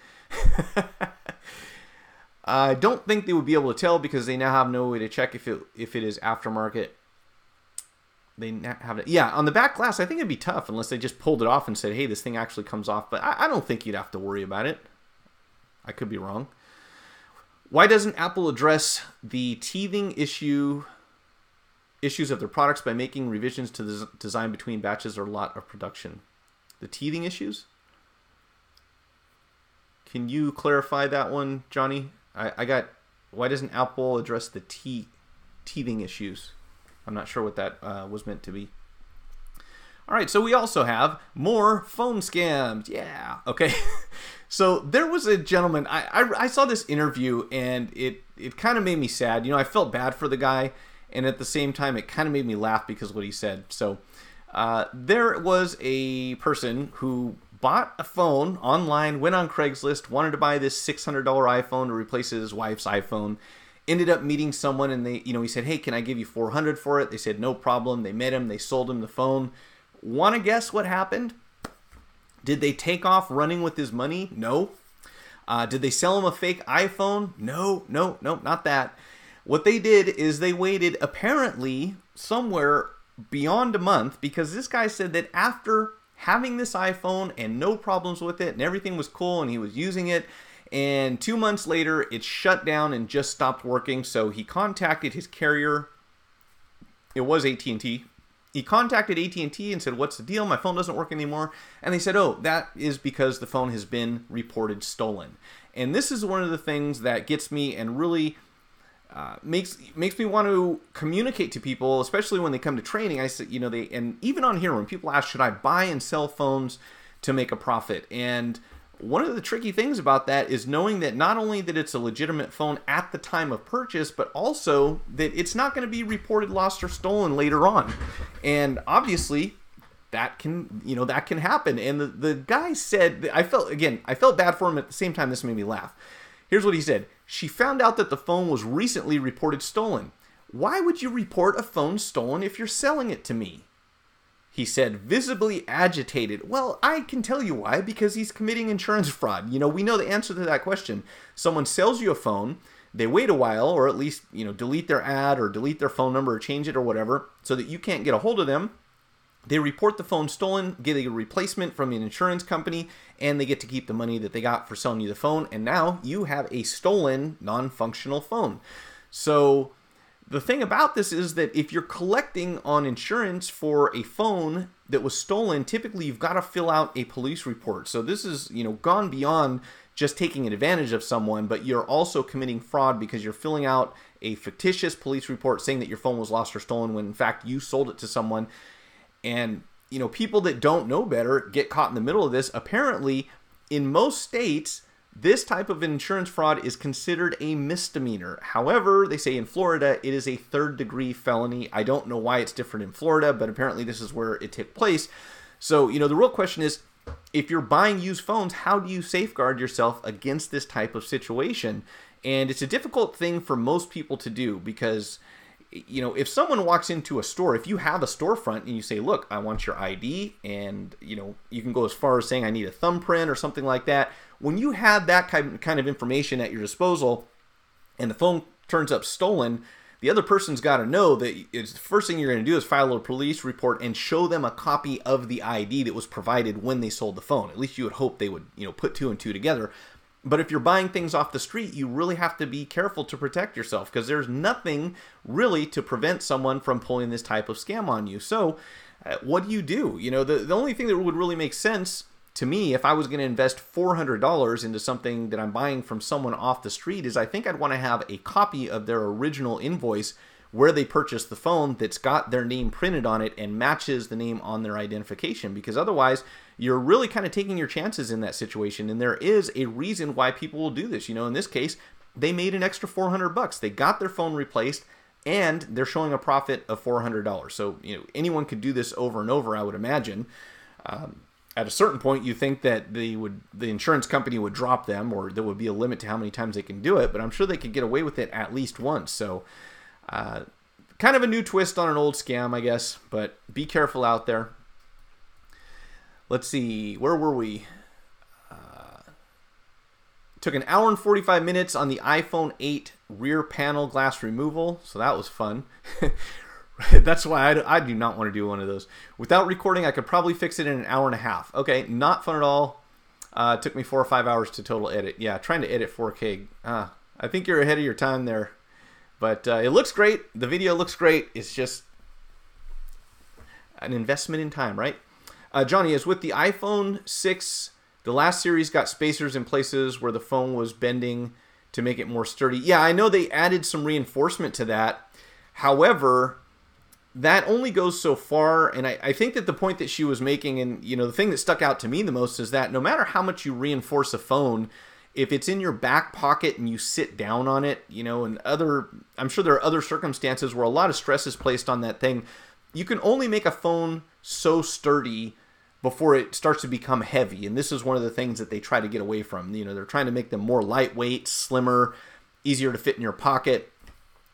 [SPEAKER 1] I don't think they would be able to tell because they now have no way to check if it is aftermarket. They have it. Yeah, on the back glass, I think it'd be tough unless they just pulled it off and said, hey, this thing actually comes off. But I don't think you'd have to worry about it. I could be wrong. Why doesn't Apple address the teething issues of their products by making revisions to the design between batches or lot of production? The teething issues? Can you clarify that one, Johnny? Why doesn't Apple address the teething issues? I'm not sure what that was meant to be. All right, so we also have more phone scams. Yeah, okay. So there was a gentleman, I saw this interview and it kind of made me sad. I felt bad for the guy, and at the same time it kind of made me laugh because of what he said. So there was a person who bought a phone online, went on Craigslist, wanted to buy this $600 iPhone to replace his wife's iPhone. Ended up meeting someone and he said, hey, can I give you $400 for it? They said, no problem. They met him. They sold him the phone. Want to guess what happened? Did they take off running with his money? No. Did they sell him a fake iPhone? No, not that. What they did is they waited apparently somewhere beyond a month, because this guy said that after having this iPhone and no problems with it and everything was cool and he was using it, and 2 months later it shut down and just stopped working. So he contacted his carrier. It was AT&T. He contacted AT&T and said, what's the deal? My phone doesn't work anymore. And they said, oh, that is because the phone has been reported stolen. And this is one of the things that gets me and really makes me want to communicate to people, especially when they come to training. I said, and even on here, when people ask, should I buy and sell phones to make a profit? And one of the tricky things about that is knowing that not only that it's a legitimate phone at the time of purchase, but also that it's not going to be reported lost or stolen later on. And obviously that can happen. And the guy said, I felt bad for him. At the same time, this made me laugh. Here's what he said. She found out that the phone was recently reported stolen. Why would you report a phone stolen if you're selling it to me? He said, visibly agitated. Well, I can tell you why, because he's committing insurance fraud. We know the answer to that question. Someone sells you a phone, they wait a while, or at least, delete their ad or delete their phone number or change it or whatever, so that you can't get a hold of them. They report the phone stolen, get a replacement from an insurance company, and they get to keep the money that they got for selling you the phone. And now you have a stolen, non-functional phone. So the thing about this is that if you're collecting on insurance for a phone that was stolen, typically you've got to fill out a police report. So this is, gone beyond just taking advantage of someone, but you're also committing fraud because you're filling out a fictitious police report saying that your phone was lost or stolen when in fact you sold it to someone. And, people that don't know better get caught in the middle of this. Apparently, in most states, this type of insurance fraud is considered a misdemeanor. However, they say in Florida, it is a third-degree felony. I don't know why it's different in Florida, but apparently this is where it took place. So, the real question is, if you're buying used phones, how do you safeguard yourself against this type of situation? And it's a difficult thing for most people to do because, if someone walks into a store, if you have a storefront and you say, look, I want your ID, and, you can go as far as saying I need a thumbprint or something like that. When you have that kind of information at your disposal and the phone turns up stolen, the other person's got to know that it's the first thing you're going to do is file a police report and show them a copy of the ID that was provided when they sold the phone. At least you would hope they would, put two and two together. But if you're buying things off the street, you really have to be careful to protect yourself, because there's nothing really to prevent someone from pulling this type of scam on you. So what do? The only thing that would really make sense to me, if I was going to invest $400 into something that I'm buying from someone off the street, is I think I'd want to have a copy of their original invoice where they purchased the phone that's got their name printed on it and matches the name on their identification, because otherwise you're really kind of taking your chances in that situation. And there is a reason why people will do this. In this case, they made an extra $400. They got their phone replaced and they're showing a profit of $400. So, anyone could do this over and over, I would imagine. At a certain point, you think that the insurance company would drop them, or there would be a limit to how many times they can do it, but I'm sure they could get away with it at least once. So kind of a new twist on an old scam, I guess, but be careful out there. Let's see, where were we? Took an hour and 45 minutes on the iPhone 8 rear panel glass removal, so that was fun. That's why I do not want to do one of those. Without recording, I could probably fix it in an hour and a half. Okay, not fun at all. It took me 4 or 5 hours to total edit. Yeah, trying to edit 4K. I think you're ahead of your time there. But it looks great. The video looks great. It's just an investment in time, right? Johnny, is with the iPhone 6, the last series got spacers in places where the phone was bending to make it more sturdy. Yeah, I know they added some reinforcement to that. However, that only goes so far, and I think that the point that she was making, and the thing that stuck out to me the most, is that no matter how much you reinforce a phone, if it's in your back pocket and you sit down on it, and I'm sure there are other circumstances where a lot of stress is placed on that thing, you can only make a phone so sturdy before it starts to become heavy. And this is one of the things that they try to get away from. They're trying to make them more lightweight, slimmer, easier to fit in your pocket.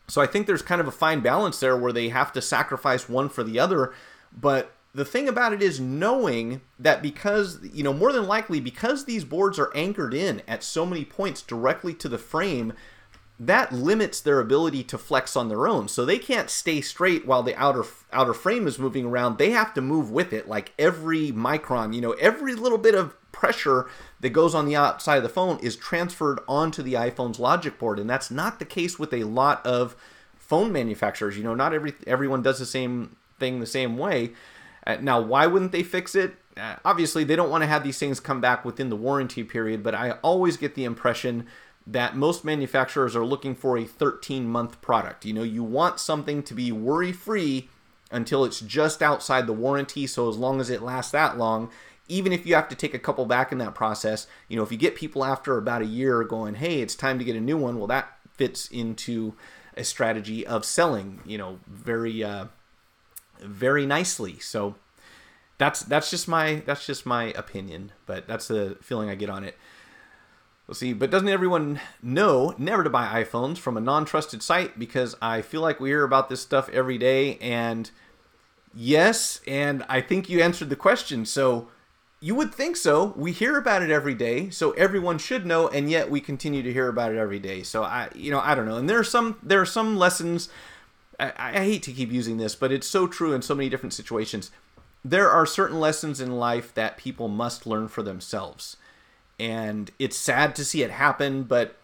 [SPEAKER 1] So I think there's kind of a fine balance there where they have to sacrifice one for the other. But the thing about it is knowing that because, more than likely, because these boards are anchored in at so many points directly to the frame, that limits their ability to flex on their own. So they can't stay straight while the outer frame is moving around. They have to move with it, like every micron, every little bit of pressure that goes on the outside of the phone is transferred onto the iPhone's logic board. And that's not the case with a lot of phone manufacturers. Not everyone does the same thing the same way. Now, why wouldn't they fix it? Obviously, they don't want to have these things come back within the warranty period, but I always get the impression that most manufacturers are looking for a 13-month product. You want something to be worry-free until it's just outside the warranty, so as long as it lasts that long, even if you have to take a couple back in that process, if you get people after about a year going, hey, it's time to get a new one, well, that fits into a strategy of selling, very very nicely. So that's just my opinion, but that's the feeling I get on it. Let's see, but doesn't everyone know never to buy iPhones from a non-trusted site? Because I feel like we hear about this stuff every day, and yes, and I think you answered the question. So you would think so. We hear about it every day, so everyone should know, and yet we continue to hear about it every day. So I don't know. And there are some lessons. I hate to keep using this, but it's so true in so many different situations. There are certain lessons in life that people must learn for themselves. And it's sad to see it happen, but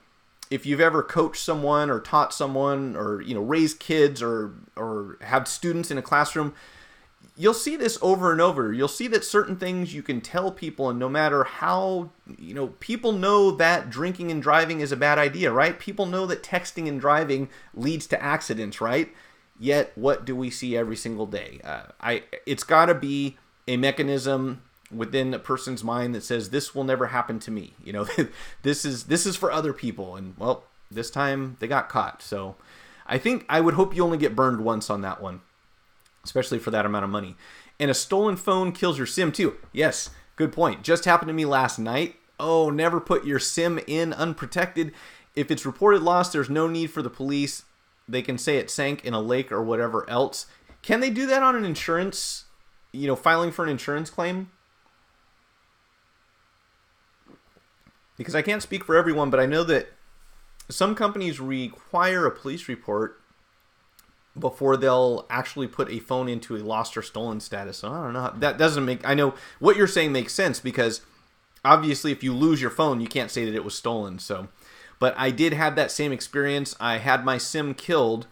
[SPEAKER 1] if you've ever coached someone or taught someone or, raised kids or have students in a classroom, you'll see this over and over. You'll see that certain things you can tell people, and no matter how, people know that drinking and driving is a bad idea, right? People know that texting and driving leads to accidents, right? Yet, what do we see every single day? It's got to be a mechanism within a person's mind that says this will never happen to me. This is for other people, and well, this time they got caught. So I would hope you only get burned once on that one, especially for that amount of money. And a stolen phone kills your SIM too. Yes, good point. Just happened to me last night. Oh, never put your SIM in unprotected. If it's reported lost, there's no need for the police. They can say it sank in a lake or whatever else. Can they do that on an insurance, filing for an insurance claim? Because I can't speak for everyone, but I know that some companies require a police report before they'll actually put a phone into a lost or stolen status. So I don't know. That doesn't make... I know what you're saying makes sense, because obviously if you lose your phone, you can't say that it was stolen. So, but I did have that same experience. I had my SIM killed,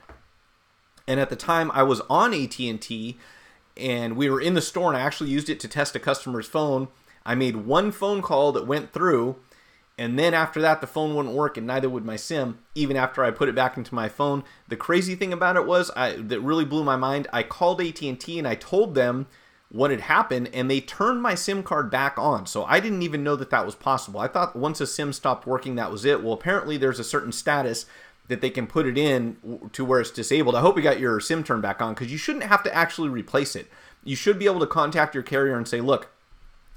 [SPEAKER 1] and at the time I was on AT&T, and we were in the store, and I actually used it to test a customer's phone. I made one phone call that went through, and then after that, the phone wouldn't work, and neither would my SIM, even after I put it back into my phone. The crazy thing about it was, that really blew my mind, I called AT&T and I told them what had happened, and they turned my SIM card back on. So I didn't even know that that was possible. I thought once a SIM stopped working, that was it. Well, apparently there's a certain status that they can put it in to where it's disabled. I hope you got your SIM turned back on, because you shouldn't have to actually replace it. You should be able to contact your carrier and say, look,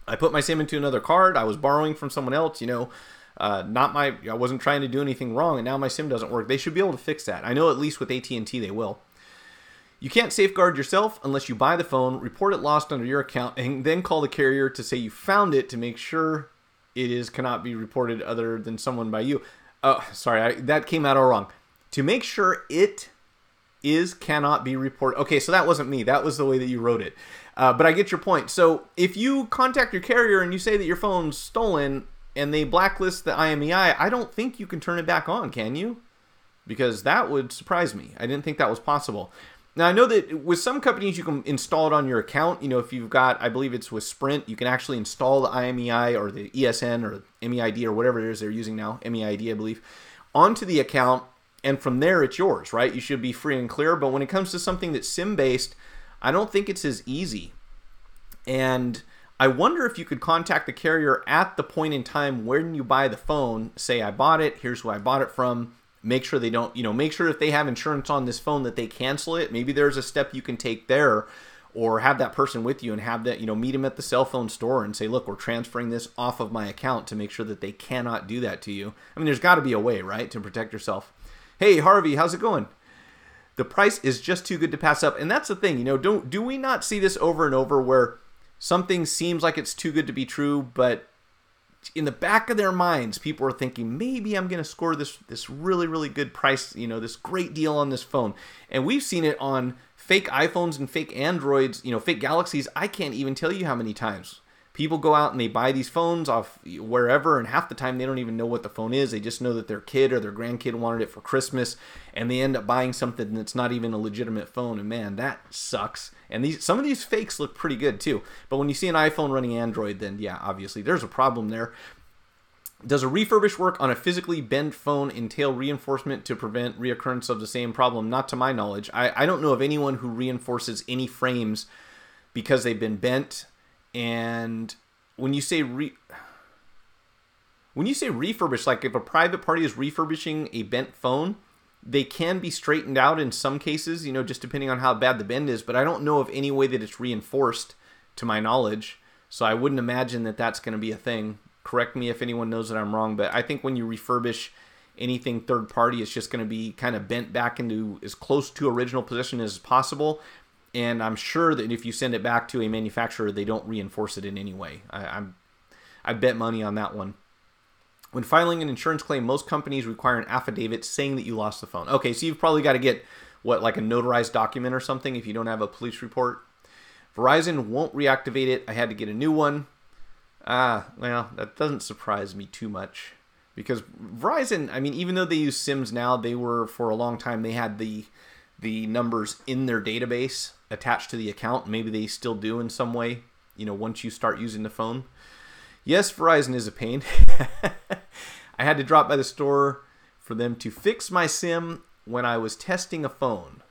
[SPEAKER 1] I put my SIM into another card. I was borrowing from someone else, you know, I wasn't trying to do anything wrong, and now my SIM doesn't work. They should be able to fix that. I know at least with AT&T they will. You can't safeguard yourself unless you buy the phone, report it lost under your account, and then call the carrier to say you found it to make sure cannot be reported other than someone by you. Oh, sorry, that came out all wrong. To make sure it cannot be reported. Okay, so that wasn't me. That was the way that you wrote it. But I get your point. So if you contact your carrier and you say that your phone's stolen and they blacklist the IMEI, I don't think you can turn it back on, can you? Because that would surprise me. I didn't think that was possible. Now, I know that with some companies, you can install it on your account. You know, if you've got, I believe it's with Sprint, you can actually install the IMEI or the ESN or MEID or whatever it is they're using now, MEID, I believe, onto the account, and from there, it's yours, right? You should be free and clear. But when it comes to something that's SIM-based, I don't think it's as easy. And I wonder if you could contact the carrier at the point in time when you buy the phone, say, I bought it, here's who I bought it from. Make sure they don't, make sure if they have insurance on this phone that they cancel it. Maybe there's a step you can take there, or have that person with you and have that, meet them at the cell phone store and say, look, we're transferring this off of my account, to make sure that they cannot do that to you. I mean, there's got to be a way, right, to protect yourself. Hey, Harvey, how's it going? The price is just too good to pass up. And that's the thing, do we not see this over and over, where something seems like it's too good to be true, but in the back of their minds, people are thinking, maybe I'm going to score this really, really good price, this great deal on this phone. And we've seen it on fake iPhones and fake Androids, fake Galaxies. I can't even tell you how many times people go out and they buy these phones off wherever, and half the time they don't even know what the phone is. They just know that their kid or their grandkid wanted it for Christmas, and they end up buying something that's not even a legitimate phone. And man, that sucks. And some of these fakes look pretty good too. But when you see an iPhone running Android, then yeah, obviously there's a problem there. Does a refurbish work on a physically bent phone entail reinforcement to prevent reoccurrence of the same problem? Not to my knowledge. I don't know of anyone who reinforces any frames because they've been bent. And when you say refurbish, like if a private party is refurbishing a bent phone, they can be straightened out in some cases, just depending on how bad the bend is. But I don't know of any way that it's reinforced, to my knowledge. So I wouldn't imagine that that's going to be a thing. Correct me if anyone knows that I'm wrong. But I think when you refurbish anything third party, it's just going to be kind of bent back into as close to original position as possible. And I'm sure that if you send it back to a manufacturer, they don't reinforce it in any way. I bet money on that one. When filing an insurance claim, most companies require an affidavit saying that you lost the phone. Okay, so you've probably got to get, like a notarized document or something if you don't have a police report. Verizon won't reactivate it. I had to get a new one. Well, that doesn't surprise me too much. Because Verizon, I mean, even though they use SIMs now, they were, for a long time, they had the numbers in their database attached to the account. Maybe they still do in some way, once you start using the phone. Yes, Verizon is a pain. I had to drop by the store for them to fix my SIM when I was testing a phone.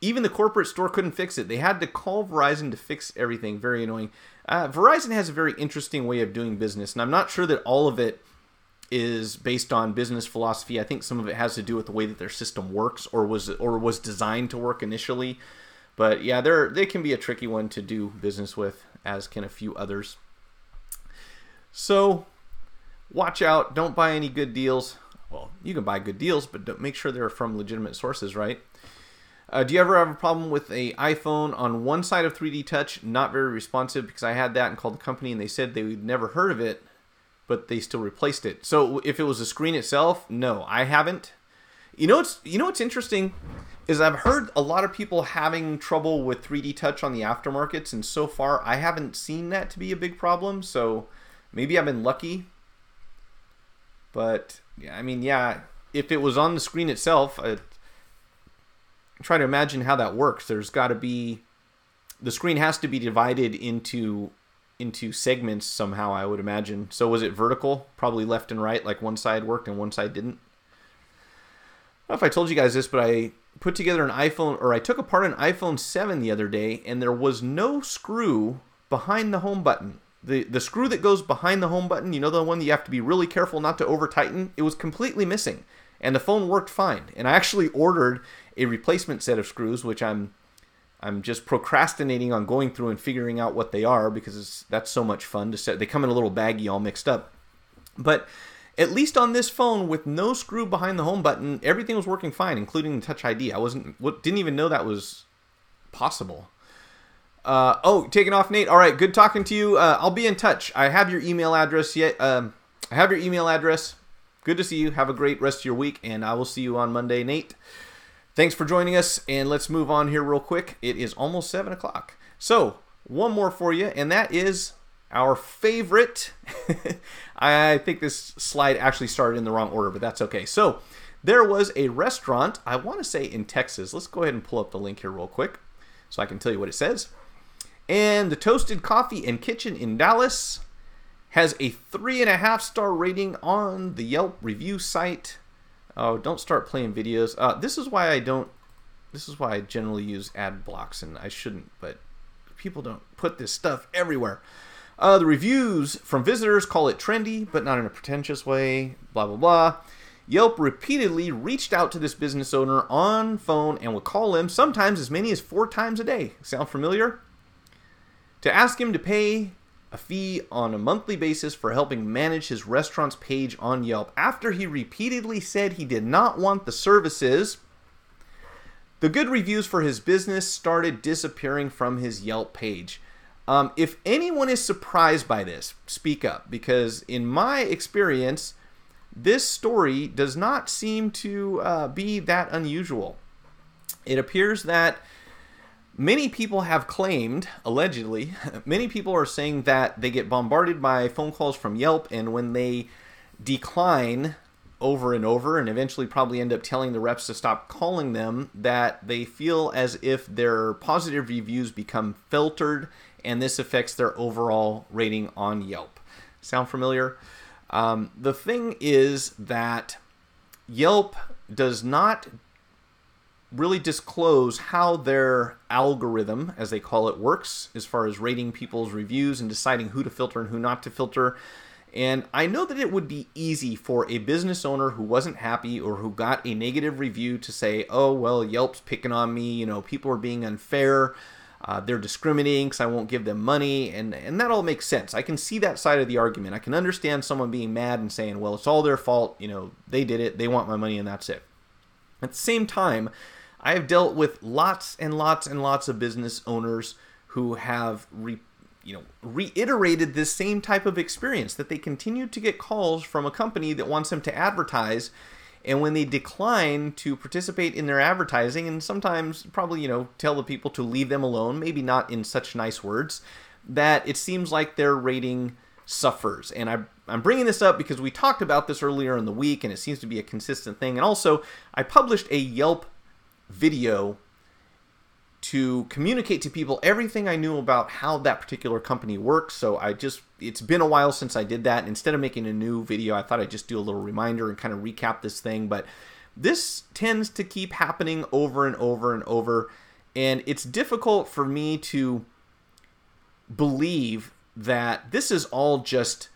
[SPEAKER 1] Even the corporate store couldn't fix it. They had to call Verizon to fix everything. Very annoying. Verizon has a very interesting way of doing business, and I'm not sure that all of it is based on business philosophy. I think some of it has to do with the way that their system works, or was designed to work initially. But yeah, they can be a tricky one to do business with, as can a few others. So watch out. Don't buy any good deals. Well, you can buy good deals, but make sure they're from legitimate sources, right? Do you ever have a problem with an iPhone on one side of 3D Touch, not very responsive? Because I had that and called the company, and they said they'd never heard of it, but they still replaced it. So if it was the screen itself, no, I haven't. You know what's interesting is I've heard a lot of people having trouble with 3D Touch on the aftermarkets, and so far I haven't seen that to be a big problem. So maybe I've been lucky, but yeah, I mean, yeah, if it was on the screen itself, I try to imagine how that works. There's got to be, the screen has to be divided into segments somehow, I would imagine. So was it vertical? Probably left and right, like one side worked and one side didn't. I don't know if I told you guys this, but I put together an iPhone, or I took apart an iPhone 7 the other day, and there was no screw behind the home button. The screw that goes behind the home button, you know, the one that you have to be really careful not to over tighten, it was completely missing, and the phone worked fine. And I actually ordered a replacement set of screws, which I'm just procrastinating on going through and figuring out what they are, because that's so much fun to set. They come in a little baggie all mixed up. But at least on this phone, with no screw behind the home button, everything was working fine, including the Touch ID. Didn't even know that was possible. Oh, taking off, Nate. All right, good talking to you. I'll be in touch. I have your email address yet. I have your email address. Good to see you. Have a great rest of your week, and I will see you on Monday, Nate. Thanks for joining us, and let's move on here real quick. It is almost 7 o'clock. So, one more for you, and that is our favorite. I think this slide actually started in the wrong order, but that's okay. So, there was a restaurant, I want to say in Texas. Let's go ahead and pull up the link here real quick so I can tell you what it says. And the Toasted Coffee and Kitchen in Dallas has a 3.5-star rating on the Yelp review site. Oh, don't start playing videos. This is why I generally use ad blocks, and I shouldn't, but people don't put this stuff everywhere. The reviews from visitors call it trendy, but not in a pretentious way, blah, blah, blah. Yelp repeatedly reached out to this business owner on phone and would call him sometimes as many as 4 times a day. Sound familiar? To ask him to pay a fee on a monthly basis for helping manage his restaurant's page on Yelp after he repeatedly said he did not want the services. The good reviews for his business started disappearing from his Yelp page. If anyone is surprised by this, speak up, because in my experience, this story does not seem to be that unusual. It appears that many people have claimed, allegedly, many people are saying that they get bombarded by phone calls from Yelp, and when they decline over and over and eventually probably end up telling the reps to stop calling them, that they feel as if their positive reviews become filtered, and this affects their overall rating on Yelp. Sound familiar? The thing is that Yelp does not really disclose how their algorithm, as they call it, works as far as rating people's reviews and deciding who to filter and who not to filter. And I know that it would be easy for a business owner who wasn't happy or who got a negative review to say, oh, well, Yelp's picking on me, you know, people are being unfair, they're discriminating because I won't give them money, and that all makes sense. I can see that side of the argument. I can understand someone being mad and saying, well, it's all their fault, you know, they did it, they want my money, and that's it. At the same time, I have dealt with lots and lots and lots of business owners who have reiterated this same type of experience, that they continue to get calls from a company that wants them to advertise, and when they decline to participate in their advertising, and sometimes probably, you know, tell the people to leave them alone, maybe not in such nice words, that it seems like their rating suffers. And I'm bringing this up because we talked about this earlier in the week, and it seems to be a consistent thing. And also, I published a Yelp video to communicate to people everything I knew about how that particular company works. So it's been a while since I did that. And instead of making a new video, I thought I'd just do a little reminder and kind of recap this thing. But this tends to keep happening over and over and over. And it's difficult for me to believe that this is all just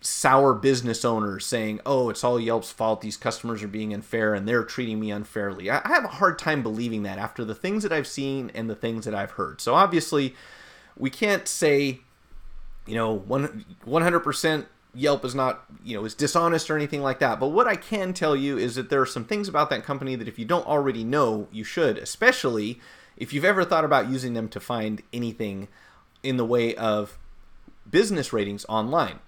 [SPEAKER 1] sour business owners saying, oh, it's all Yelp's fault, these customers are being unfair and they're treating me unfairly. I have a hard time believing that after the things that I've seen and the things that I've heard. So obviously, we can't say, you know, 100% Yelp is not, you know, is dishonest or anything like that. But what I can tell you is that there are some things about that company that if you don't already know, you should, especially if you've ever thought about using them to find anything in the way of business ratings online.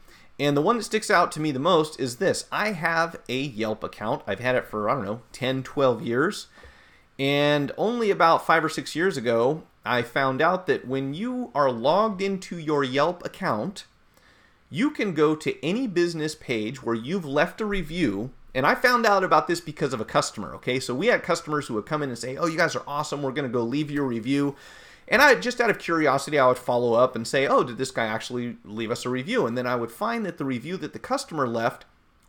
[SPEAKER 1] And the one that sticks out to me the most is this. I have a Yelp account. I've had it for, I don't know, 10, 12 years. And only about 5 or 6 years ago, I found out that when you are logged into your Yelp account, you can go to any business page where you've left a review. And I found out about this because of a customer, okay? So we had customers who would come in and say, oh, you guys are awesome. We're going to go leave you a review. And I, just out of curiosity, I would follow up and say, oh, did this guy actually leave us a review? And then I would find that the review that the customer left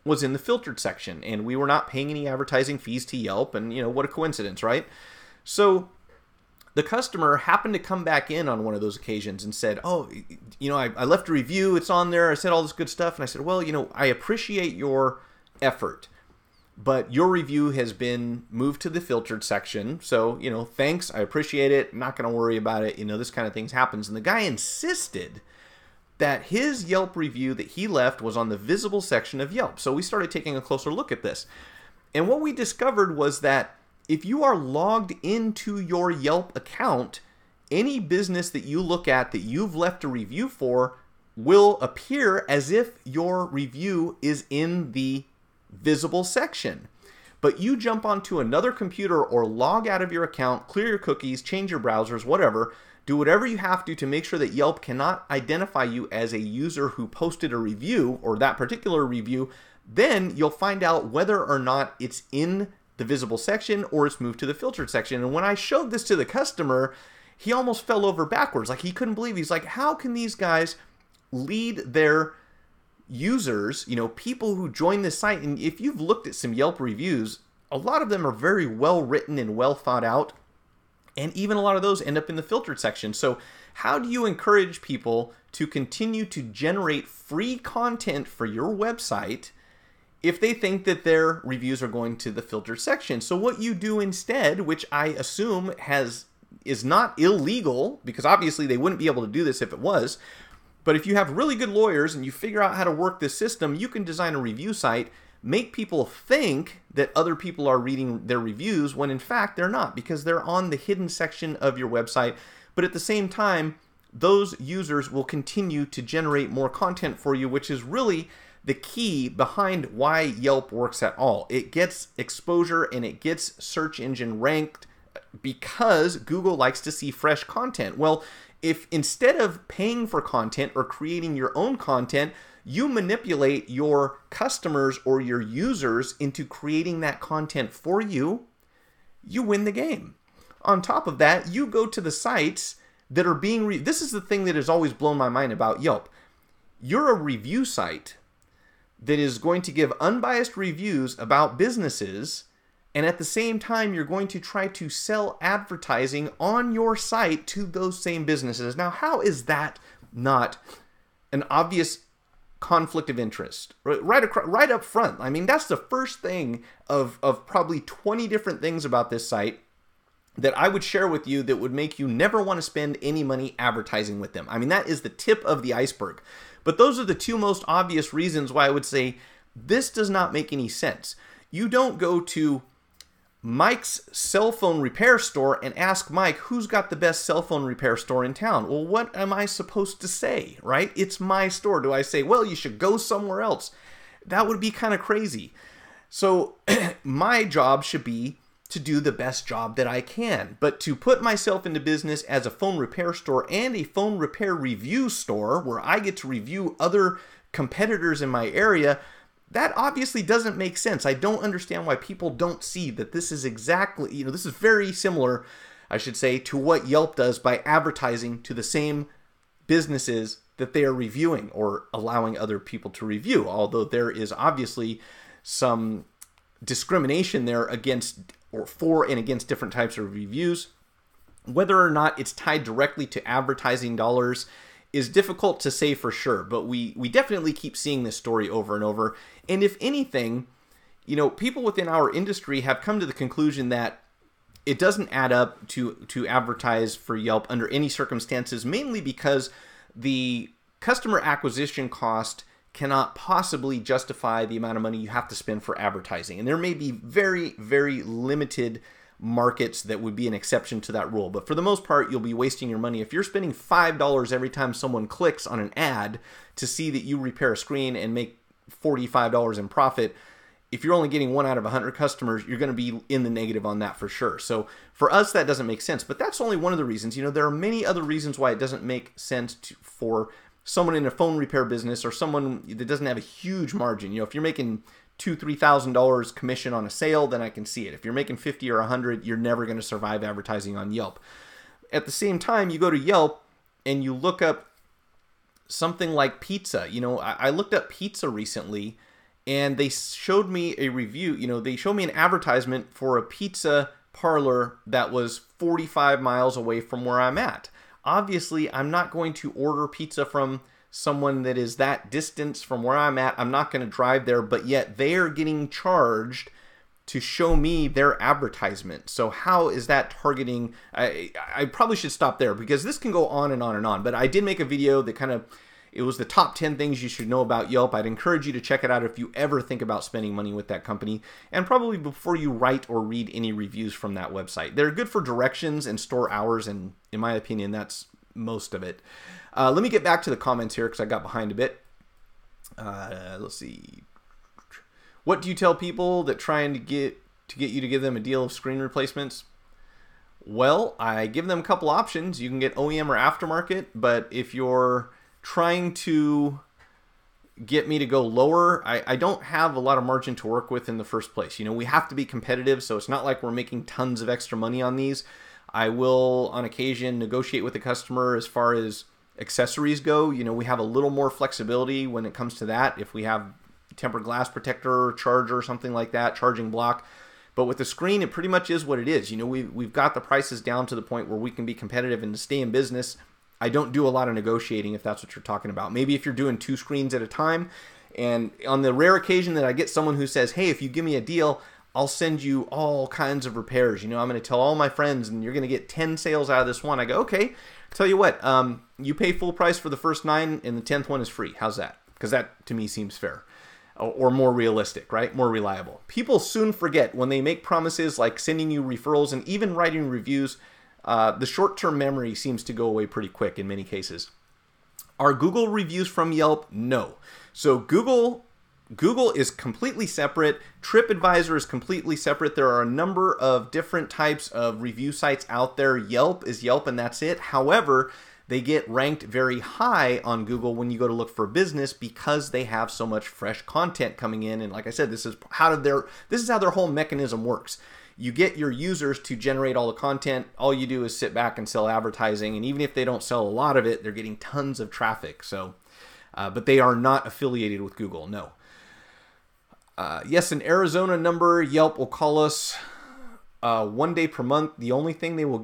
[SPEAKER 1] was in the filtered section, and we were not paying any advertising fees to Yelp, and what a coincidence, right? So the customer happened to come back in on one of those occasions and said, oh, I left a review, it's on there, I said all this good stuff, and I said, well, I appreciate your effort, but your review has been moved to the filtered section. So, thanks. I appreciate it. I'm not going to worry about it. This kind of things happens. And the guy insisted that his Yelp review that he left was on the visible section of Yelp. So we started taking a closer look at this. And what we discovered was that if you are logged into your Yelp account, any business that you look at that you've left a review for will appear as if your review is in the visible section. But you jump onto another computer or log out of your account, clear your cookies, change your browsers, whatever, do whatever you have to make sure that Yelp cannot identify you as a user who posted a review or that particular review, then you'll find out whether or not it's in the visible section or it's moved to the filtered section. And when I showed this to the customer, he almost fell over backwards. Like, he couldn't believe. He's like, how can these guys lead their users, people who join this site? And if you've looked at some Yelp reviews, a lot of them are very well written and well thought out. And even a lot of those end up in the filtered section. So how do you encourage people to continue to generate free content for your website if they think that their reviews are going to the filtered section? So what you do instead, which I assume is not illegal, because obviously they wouldn't be able to do this if it was, but if you have really good lawyers and you figure out how to work this system, you can design a review site, make people think that other people are reading their reviews when in fact they're not, because they're on the hidden section of your website. But at the same time, those users will continue to generate more content for you, which is really the key behind why Yelp works at all. It gets exposure and it gets search engine ranked because Google likes to see fresh content. Well, if instead of paying for content or creating your own content, you manipulate your customers or your users into creating that content for you, you win the game. On top of that, you go to the sites that are being this is the thing that has always blown my mind about Yelp. You're a review site that is going to give unbiased reviews about businesses, and at the same time, you're going to try to sell advertising on your site to those same businesses. Now, how is that not an obvious conflict of interest? Right up front. I mean, that's the first thing of probably 20 different things about this site that I would share with you that would make you never want to spend any money advertising with them. I mean, that is the tip of the iceberg. But those are the two most obvious reasons why I would say this does not make any sense. You don't go to Mike's cell phone repair store and ask Mike, who's got the best cell phone repair store in town? Well, what am I supposed to say, right? It's my store. Do I say, well, you should go somewhere else? That would be kind of crazy. So my job should be to do the best job that I can. But to put myself into business as a phone repair store and a phone repair review store where I get to review other competitors in my area, that obviously doesn't make sense. I don't understand why people don't see that this is exactly, this is very similar, I should say, to what Yelp does by advertising to the same businesses that they are reviewing or allowing other people to review. Although there is obviously some discrimination there against or for and against different types of reviews. Whether or not it's tied directly to advertising dollars is difficult to say for sure, but we definitely keep seeing this story over and over. And if anything, people within our industry have come to the conclusion that it doesn't add up to advertise for Yelp under any circumstances, mainly because the customer acquisition cost cannot possibly justify the amount of money you have to spend for advertising. And there may be very, very limited markets that would be an exception to that rule. But for the most part, you'll be wasting your money. If you're spending $5 every time someone clicks on an ad to see that you repair a screen and make $45 in profit, if you're only getting 1 out of 100 customers, you're going to be in the negative on that for sure. So for us, that doesn't make sense. But that's only one of the reasons. There are many other reasons why it doesn't make sense for someone in a phone repair business or someone that doesn't have a huge margin. If you're making $2,000-$3,000 commission on a sale, then I can see it. If you're making 50 or 100, you're never going to survive advertising on Yelp. At the same time, you go to Yelp and you look up something like pizza. I looked up pizza recently, and they showed me a review. They showed me an advertisement for a pizza parlor that was 45 miles away from where I'm at. Obviously, I'm not going to order pizza from someone that is that distance from where I'm at. I'm not going to drive there, but yet they are getting charged to show me their advertisement. So how is that targeting? I probably should stop there because this can go on and on and on. But I did make a video that it was the top 10 things you should know about Yelp. I'd encourage you to check it out if you ever think about spending money with that company, and probably before you write or read any reviews from that website. They're good for directions and store hours, and in my opinion, that's most of it. Let me get back to the comments here because I got behind a bit. Let's see. What do you tell people that trying to get you to give them a deal of screen replacements? Well, I give them a couple options. You can get OEM or aftermarket, but if you're trying to get me to go lower, I don't have a lot of margin to work with in the first place. We have to be competitive, so it's not like we're making tons of extra money on these. I will, on occasion, negotiate with the customer as far as accessories go. We have a little more flexibility when it comes to that. If we have tempered glass protector, charger, something like that, charging block. But with the screen, it pretty much is what it is. We've got the prices down to the point where we can be competitive and to stay in business. I don't do a lot of negotiating if that's what you're talking about. Maybe if you're doing 2 screens at a time, and on the rare occasion that I get someone who says, hey, if you give me a deal, I'll send you all kinds of repairs. I'm going to tell all my friends and you're going to get 10 sales out of this one. I go, okay, tell you what, you pay full price for the first 9 and the 10th one is free. How's that? Because that to me seems fair. Or more realistic, right? More reliable. People soon forget when they make promises like sending you referrals and even writing reviews. The short-term memory seems to go away pretty quick in many cases. Are Google reviews from Yelp? No. So Google is completely separate. TripAdvisor is completely separate. There are a number of different types of review sites out there. Yelp is Yelp and that's it. However, they get ranked very high on Google when you go to look for business because they have so much fresh content coming in. And like I said, this is how their whole mechanism works. You get your users to generate all the content. All you do is sit back and sell advertising. And even if they don't sell a lot of it, they're getting tons of traffic. So, but they are not affiliated with Google. No. Yes, an Arizona number. Yelp will call us 1 day per month. The only thing they will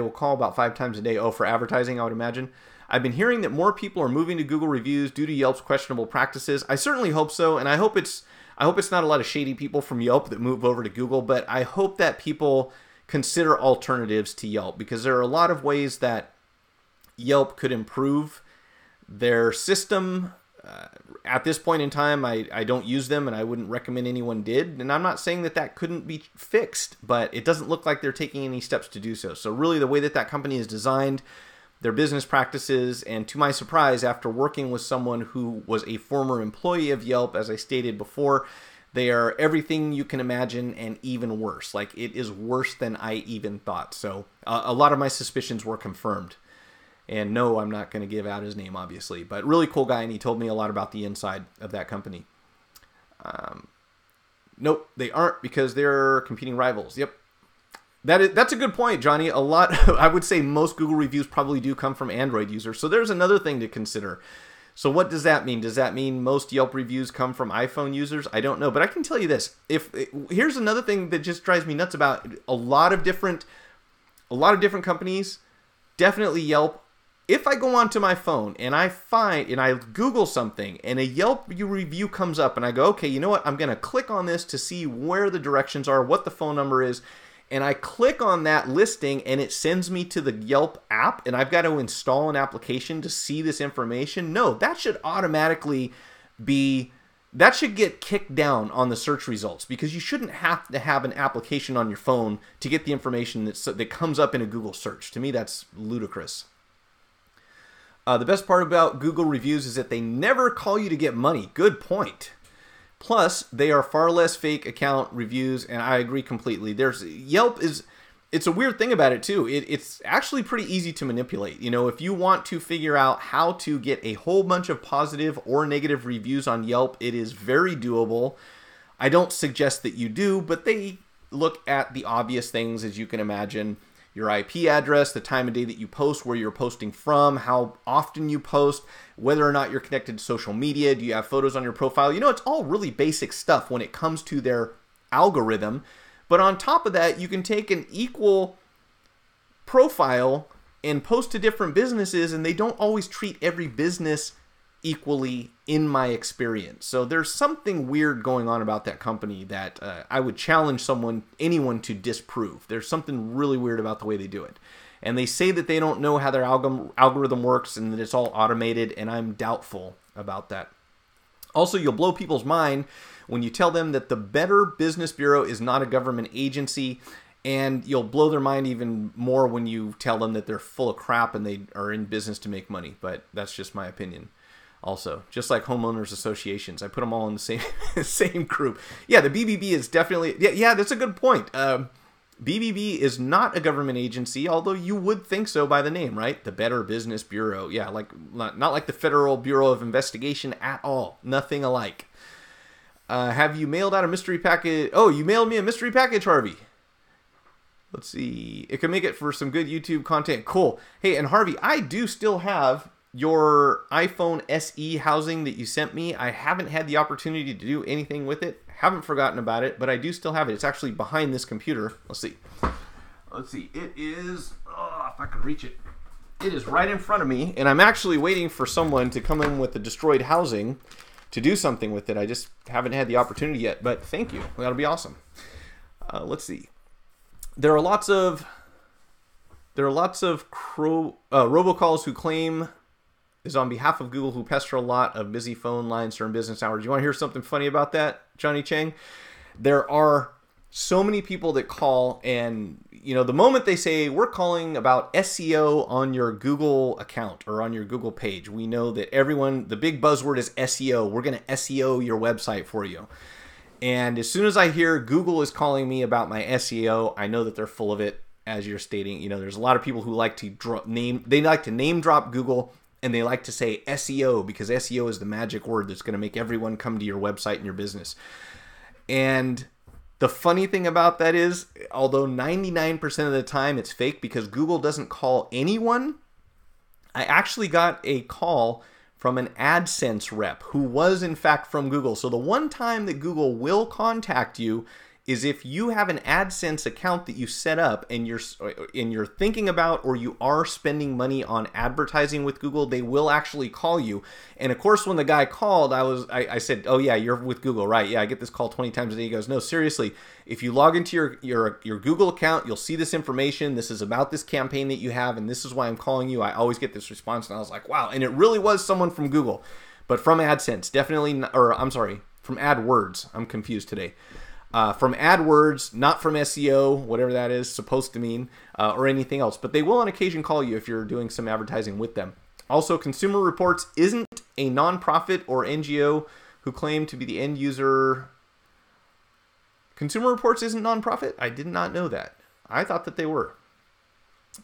[SPEAKER 1] call about 5 times a day. Oh, for advertising, I would imagine. I've been hearing that more people are moving to Google reviews due to Yelp's questionable practices. I certainly hope so, and I hope it's not a lot of shady people from Yelp that move over to Google, but I hope that people consider alternatives to Yelp because there are a lot of ways that Yelp could improve their system. At this point in time, I don't use them and I wouldn't recommend anyone did. And I'm not saying that couldn't be fixed, but it doesn't look like they're taking any steps to do so. So really the way that company is designed, their business practices, and to my surprise, after working with someone who was a former employee of Yelp, as I stated before, they are everything you can imagine and even worse. Like it is worse than I even thought. So a lot of my suspicions were confirmed. And no, I'm not going to give out his name, obviously. But really cool guy, and he told me a lot about the inside of that company. Nope, they aren't because they're competing rivals. Yep. That's a good point, Johnny. A lot, I would say most Google reviews probably do come from Android users. So there's another thing to consider. So what does that mean? Does that mean most Yelp reviews come from iPhone users? I don't know. But I can tell you this. Here's another thing that just drives me nuts about a lot of different companies, definitely Yelp. If I go onto my phone and I Google something and a Yelp review comes up and I go, okay, you know what? I'm going to click on this to see where the directions are, what the phone number is. And I click on that listing and it sends me to the Yelp app and I've got to install an application to see this information. No, that should automatically be that should get kicked down on the search results, because you shouldn't have to have an application on your phone to get the information that comes up in a Google search. To me, that's ludicrous. The best part about Google reviews is that they never call you to get money. Good point. Plus, they are far less fake account reviews, and I agree completely. Yelp is... It's a weird thing about it too. It's actually pretty easy to manipulate. You know, if you want to figure out how to get a whole bunch of positive or negative reviews on Yelp, it is very doable. I don't suggest that you do, but they look at the obvious things, as you can imagine. Your IP address, the time of day that you post, where you're posting from, how often you post, whether or not you're connected to social media, do you have photos on your profile? You know, it's all really basic stuff when it comes to their algorithm. But on top of that, you can take an equal profile and post to different businesses, and they don't always treat every business equally, in my experience. So there's something weird going on about that company that I would challenge anyone to disprove. There's something really weird about the way they do it. And they say that they don't know how their algorithm works and that it's all automated, and I'm doubtful about that. Also, you'll blow people's mind when you tell them that the Better Business Bureau is not a government agency, and you'll blow their mind even more when you tell them that they're full of crap and they are in business to make money. But that's just my opinion. Also, just like homeowners associations, I put them all in the same group. Yeah, the BBB is definitely... Yeah, that's a good point. BBB is not a government agency, although you would think so by the name, right? The Better Business Bureau. Yeah, not like the Federal Bureau of Investigation at all. Nothing alike. Have you mailed out a mystery package? Oh, you mailed me a mystery package, Harvey. Let's see. It can make it for some good YouTube content. Cool. Hey, and Harvey, I do still have your iPhone SE housing that you sent me. I haven't had the opportunity to do anything with it. Haven't forgotten about it, but I do still have it. It's actually behind this computer. Let's see. It is... Oh, if I can reach it. It is right in front of me, and I'm actually waiting for someone to come in with the destroyed housing to do something with it. I just haven't had the opportunity yet, but thank you. That'll be awesome. Let's see. There are lots of robocalls who claim is on behalf of Google, who pester a lot of busy phone lines during business hours. You want to hear something funny about that, Johnny Chang? There are so many people that call, and the moment they say we're calling about SEO on your Google account or on your Google page, we know that the big buzzword is SEO. We're going to SEO your website for you. And as soon as I hear Google is calling me about my SEO, I know that they're full of it. As you're stating, there's a lot of people who like to name drop Google, and they like to say SEO because SEO is the magic word that's going to make everyone come to your website and your business. And the funny thing about that is, although 99% of the time it's fake because Google doesn't call anyone, I actually got a call from an AdSense rep who was in fact from Google. So the one time that Google will contact you is if you have an AdSense account that you set up and you're thinking about, or you are spending money on advertising with Google, they will actually call you. And of course, when the guy called, I said, "Oh yeah, you're with Google, right? Yeah, I get this call 20 times a day." He goes, "No, seriously, if you log into your Google account, you'll see this information. This is about this campaign that you have, and this is why I'm calling you." I always get this response, and I was like, "Wow!" And it really was someone from Google, but from AdSense, definitely, or I'm sorry, from AdWords. I'm confused today. From AdWords, not from SEO, whatever that is supposed to mean, or anything else. But they will on occasion call you if you're doing some advertising with them. Also, Consumer Reports isn't a nonprofit or NGO who claim to be the end user. Consumer Reports isn't nonprofit? I did not know that. I thought that they were.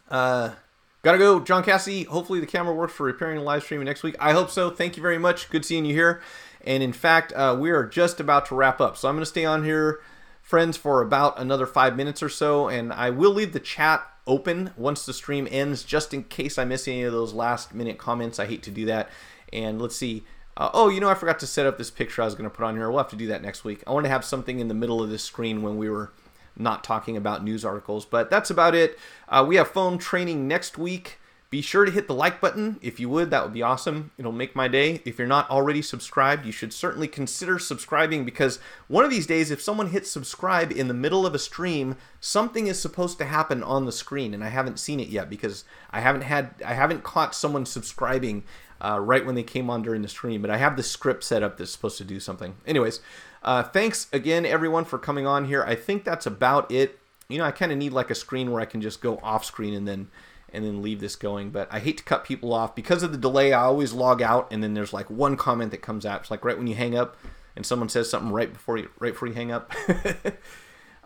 [SPEAKER 1] Gotta go, John Cassidy. Hopefully the camera works for repairing the live stream next week. I hope so. Thank you very much. Good seeing you here. And in fact, we are just about to wrap up. So I'm going to stay on here, friends, for about another 5 minutes or so. And I will leave the chat open once the stream ends, just in case I miss any of those last minute comments. I hate to do that. And let's see. I forgot to set up this picture I was going to put on here. We'll have to do that next week. I want to have something in the middle of this screen when we were not talking about news articles. But that's about it. We have phone training next week. Be sure to hit the like button if you would. That would be awesome. It'll make my day. If you're not already subscribed, you should certainly consider subscribing, because one of these days, if someone hits subscribe in the middle of a stream, something is supposed to happen on the screen, and I haven't seen it yet because I haven't caught someone subscribing right when they came on during the stream. But I have the script set up that's supposed to do something. Anyways, thanks again, everyone, for coming on here. I think that's about it. You know, I kind of need like a screen where I can just go off screen and then leave this going, but I hate to cut people off. Because of the delay, I always log out, and then there's like one comment that comes out. It's like right when you hang up, and someone says something right before you hang up.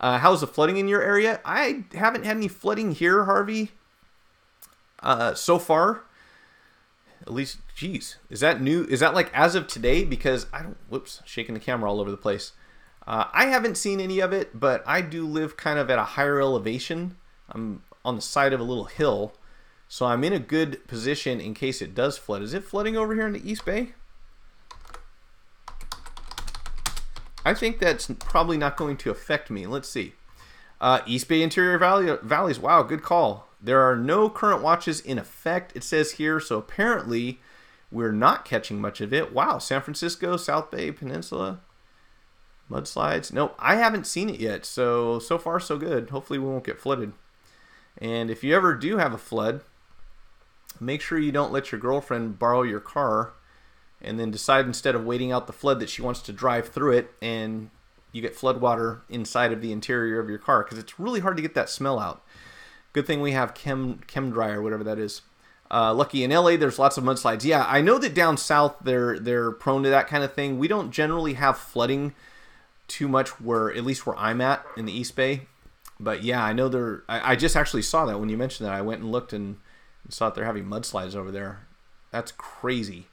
[SPEAKER 1] How's the flooding in your area? I haven't had any flooding here, Harvey, so far. At least, geez, is that new? Is that like as of today? Because I don't, whoops, shaking the camera all over the place. I haven't seen any of it, but I do live kind of at a higher elevation. I'm on the side of a little hill, so I'm in a good position in case it does flood. Is it flooding over here in the East Bay? I think that's probably not going to affect me. Let's see. East Bay Interior Valleys. Wow, good call. There are no current watches in effect, it says here, so apparently we're not catching much of it. Wow, San Francisco, South Bay Peninsula, mudslides. Nope, I haven't seen it yet, so far so good. Hopefully we won't get flooded. And if you ever do have a flood, make sure you don't let your girlfriend borrow your car and then decide instead of waiting out the flood that she wants to drive through it, and you get flood water inside of the interior of your car, because it's really hard to get that smell out. Good thing we have chem dry or whatever that is. Lucky in LA, there's lots of mudslides. Yeah, I know that down south they're prone to that kind of thing. We don't generally have flooding too much, at least where I'm at in the East Bay. But yeah, I know I just actually saw that when you mentioned that. I went and looked and saw that they're having mudslides over there. That's crazy.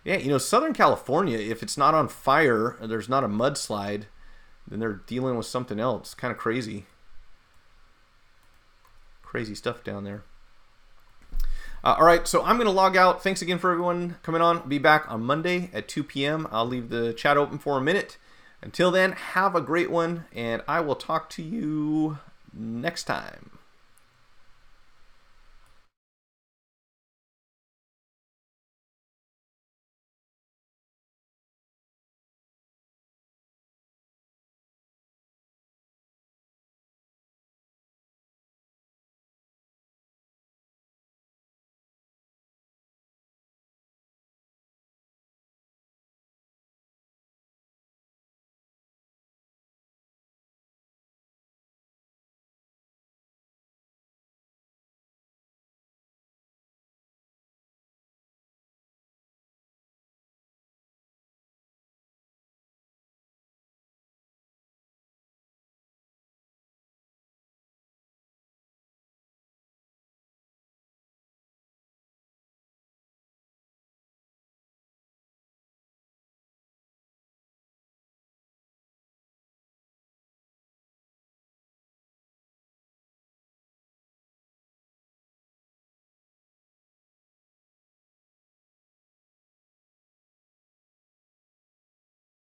[SPEAKER 1] Yeah, you know, Southern California, if it's not on fire, or there's not a mudslide, then they're dealing with something else. Kind of crazy. Crazy stuff down there. All right, so I'm going to log out. Thanks again for everyone coming on. I'll be back on Monday at 2 p.m. I'll leave the chat open for a minute. Until then, have a great one, and I will talk to you next time.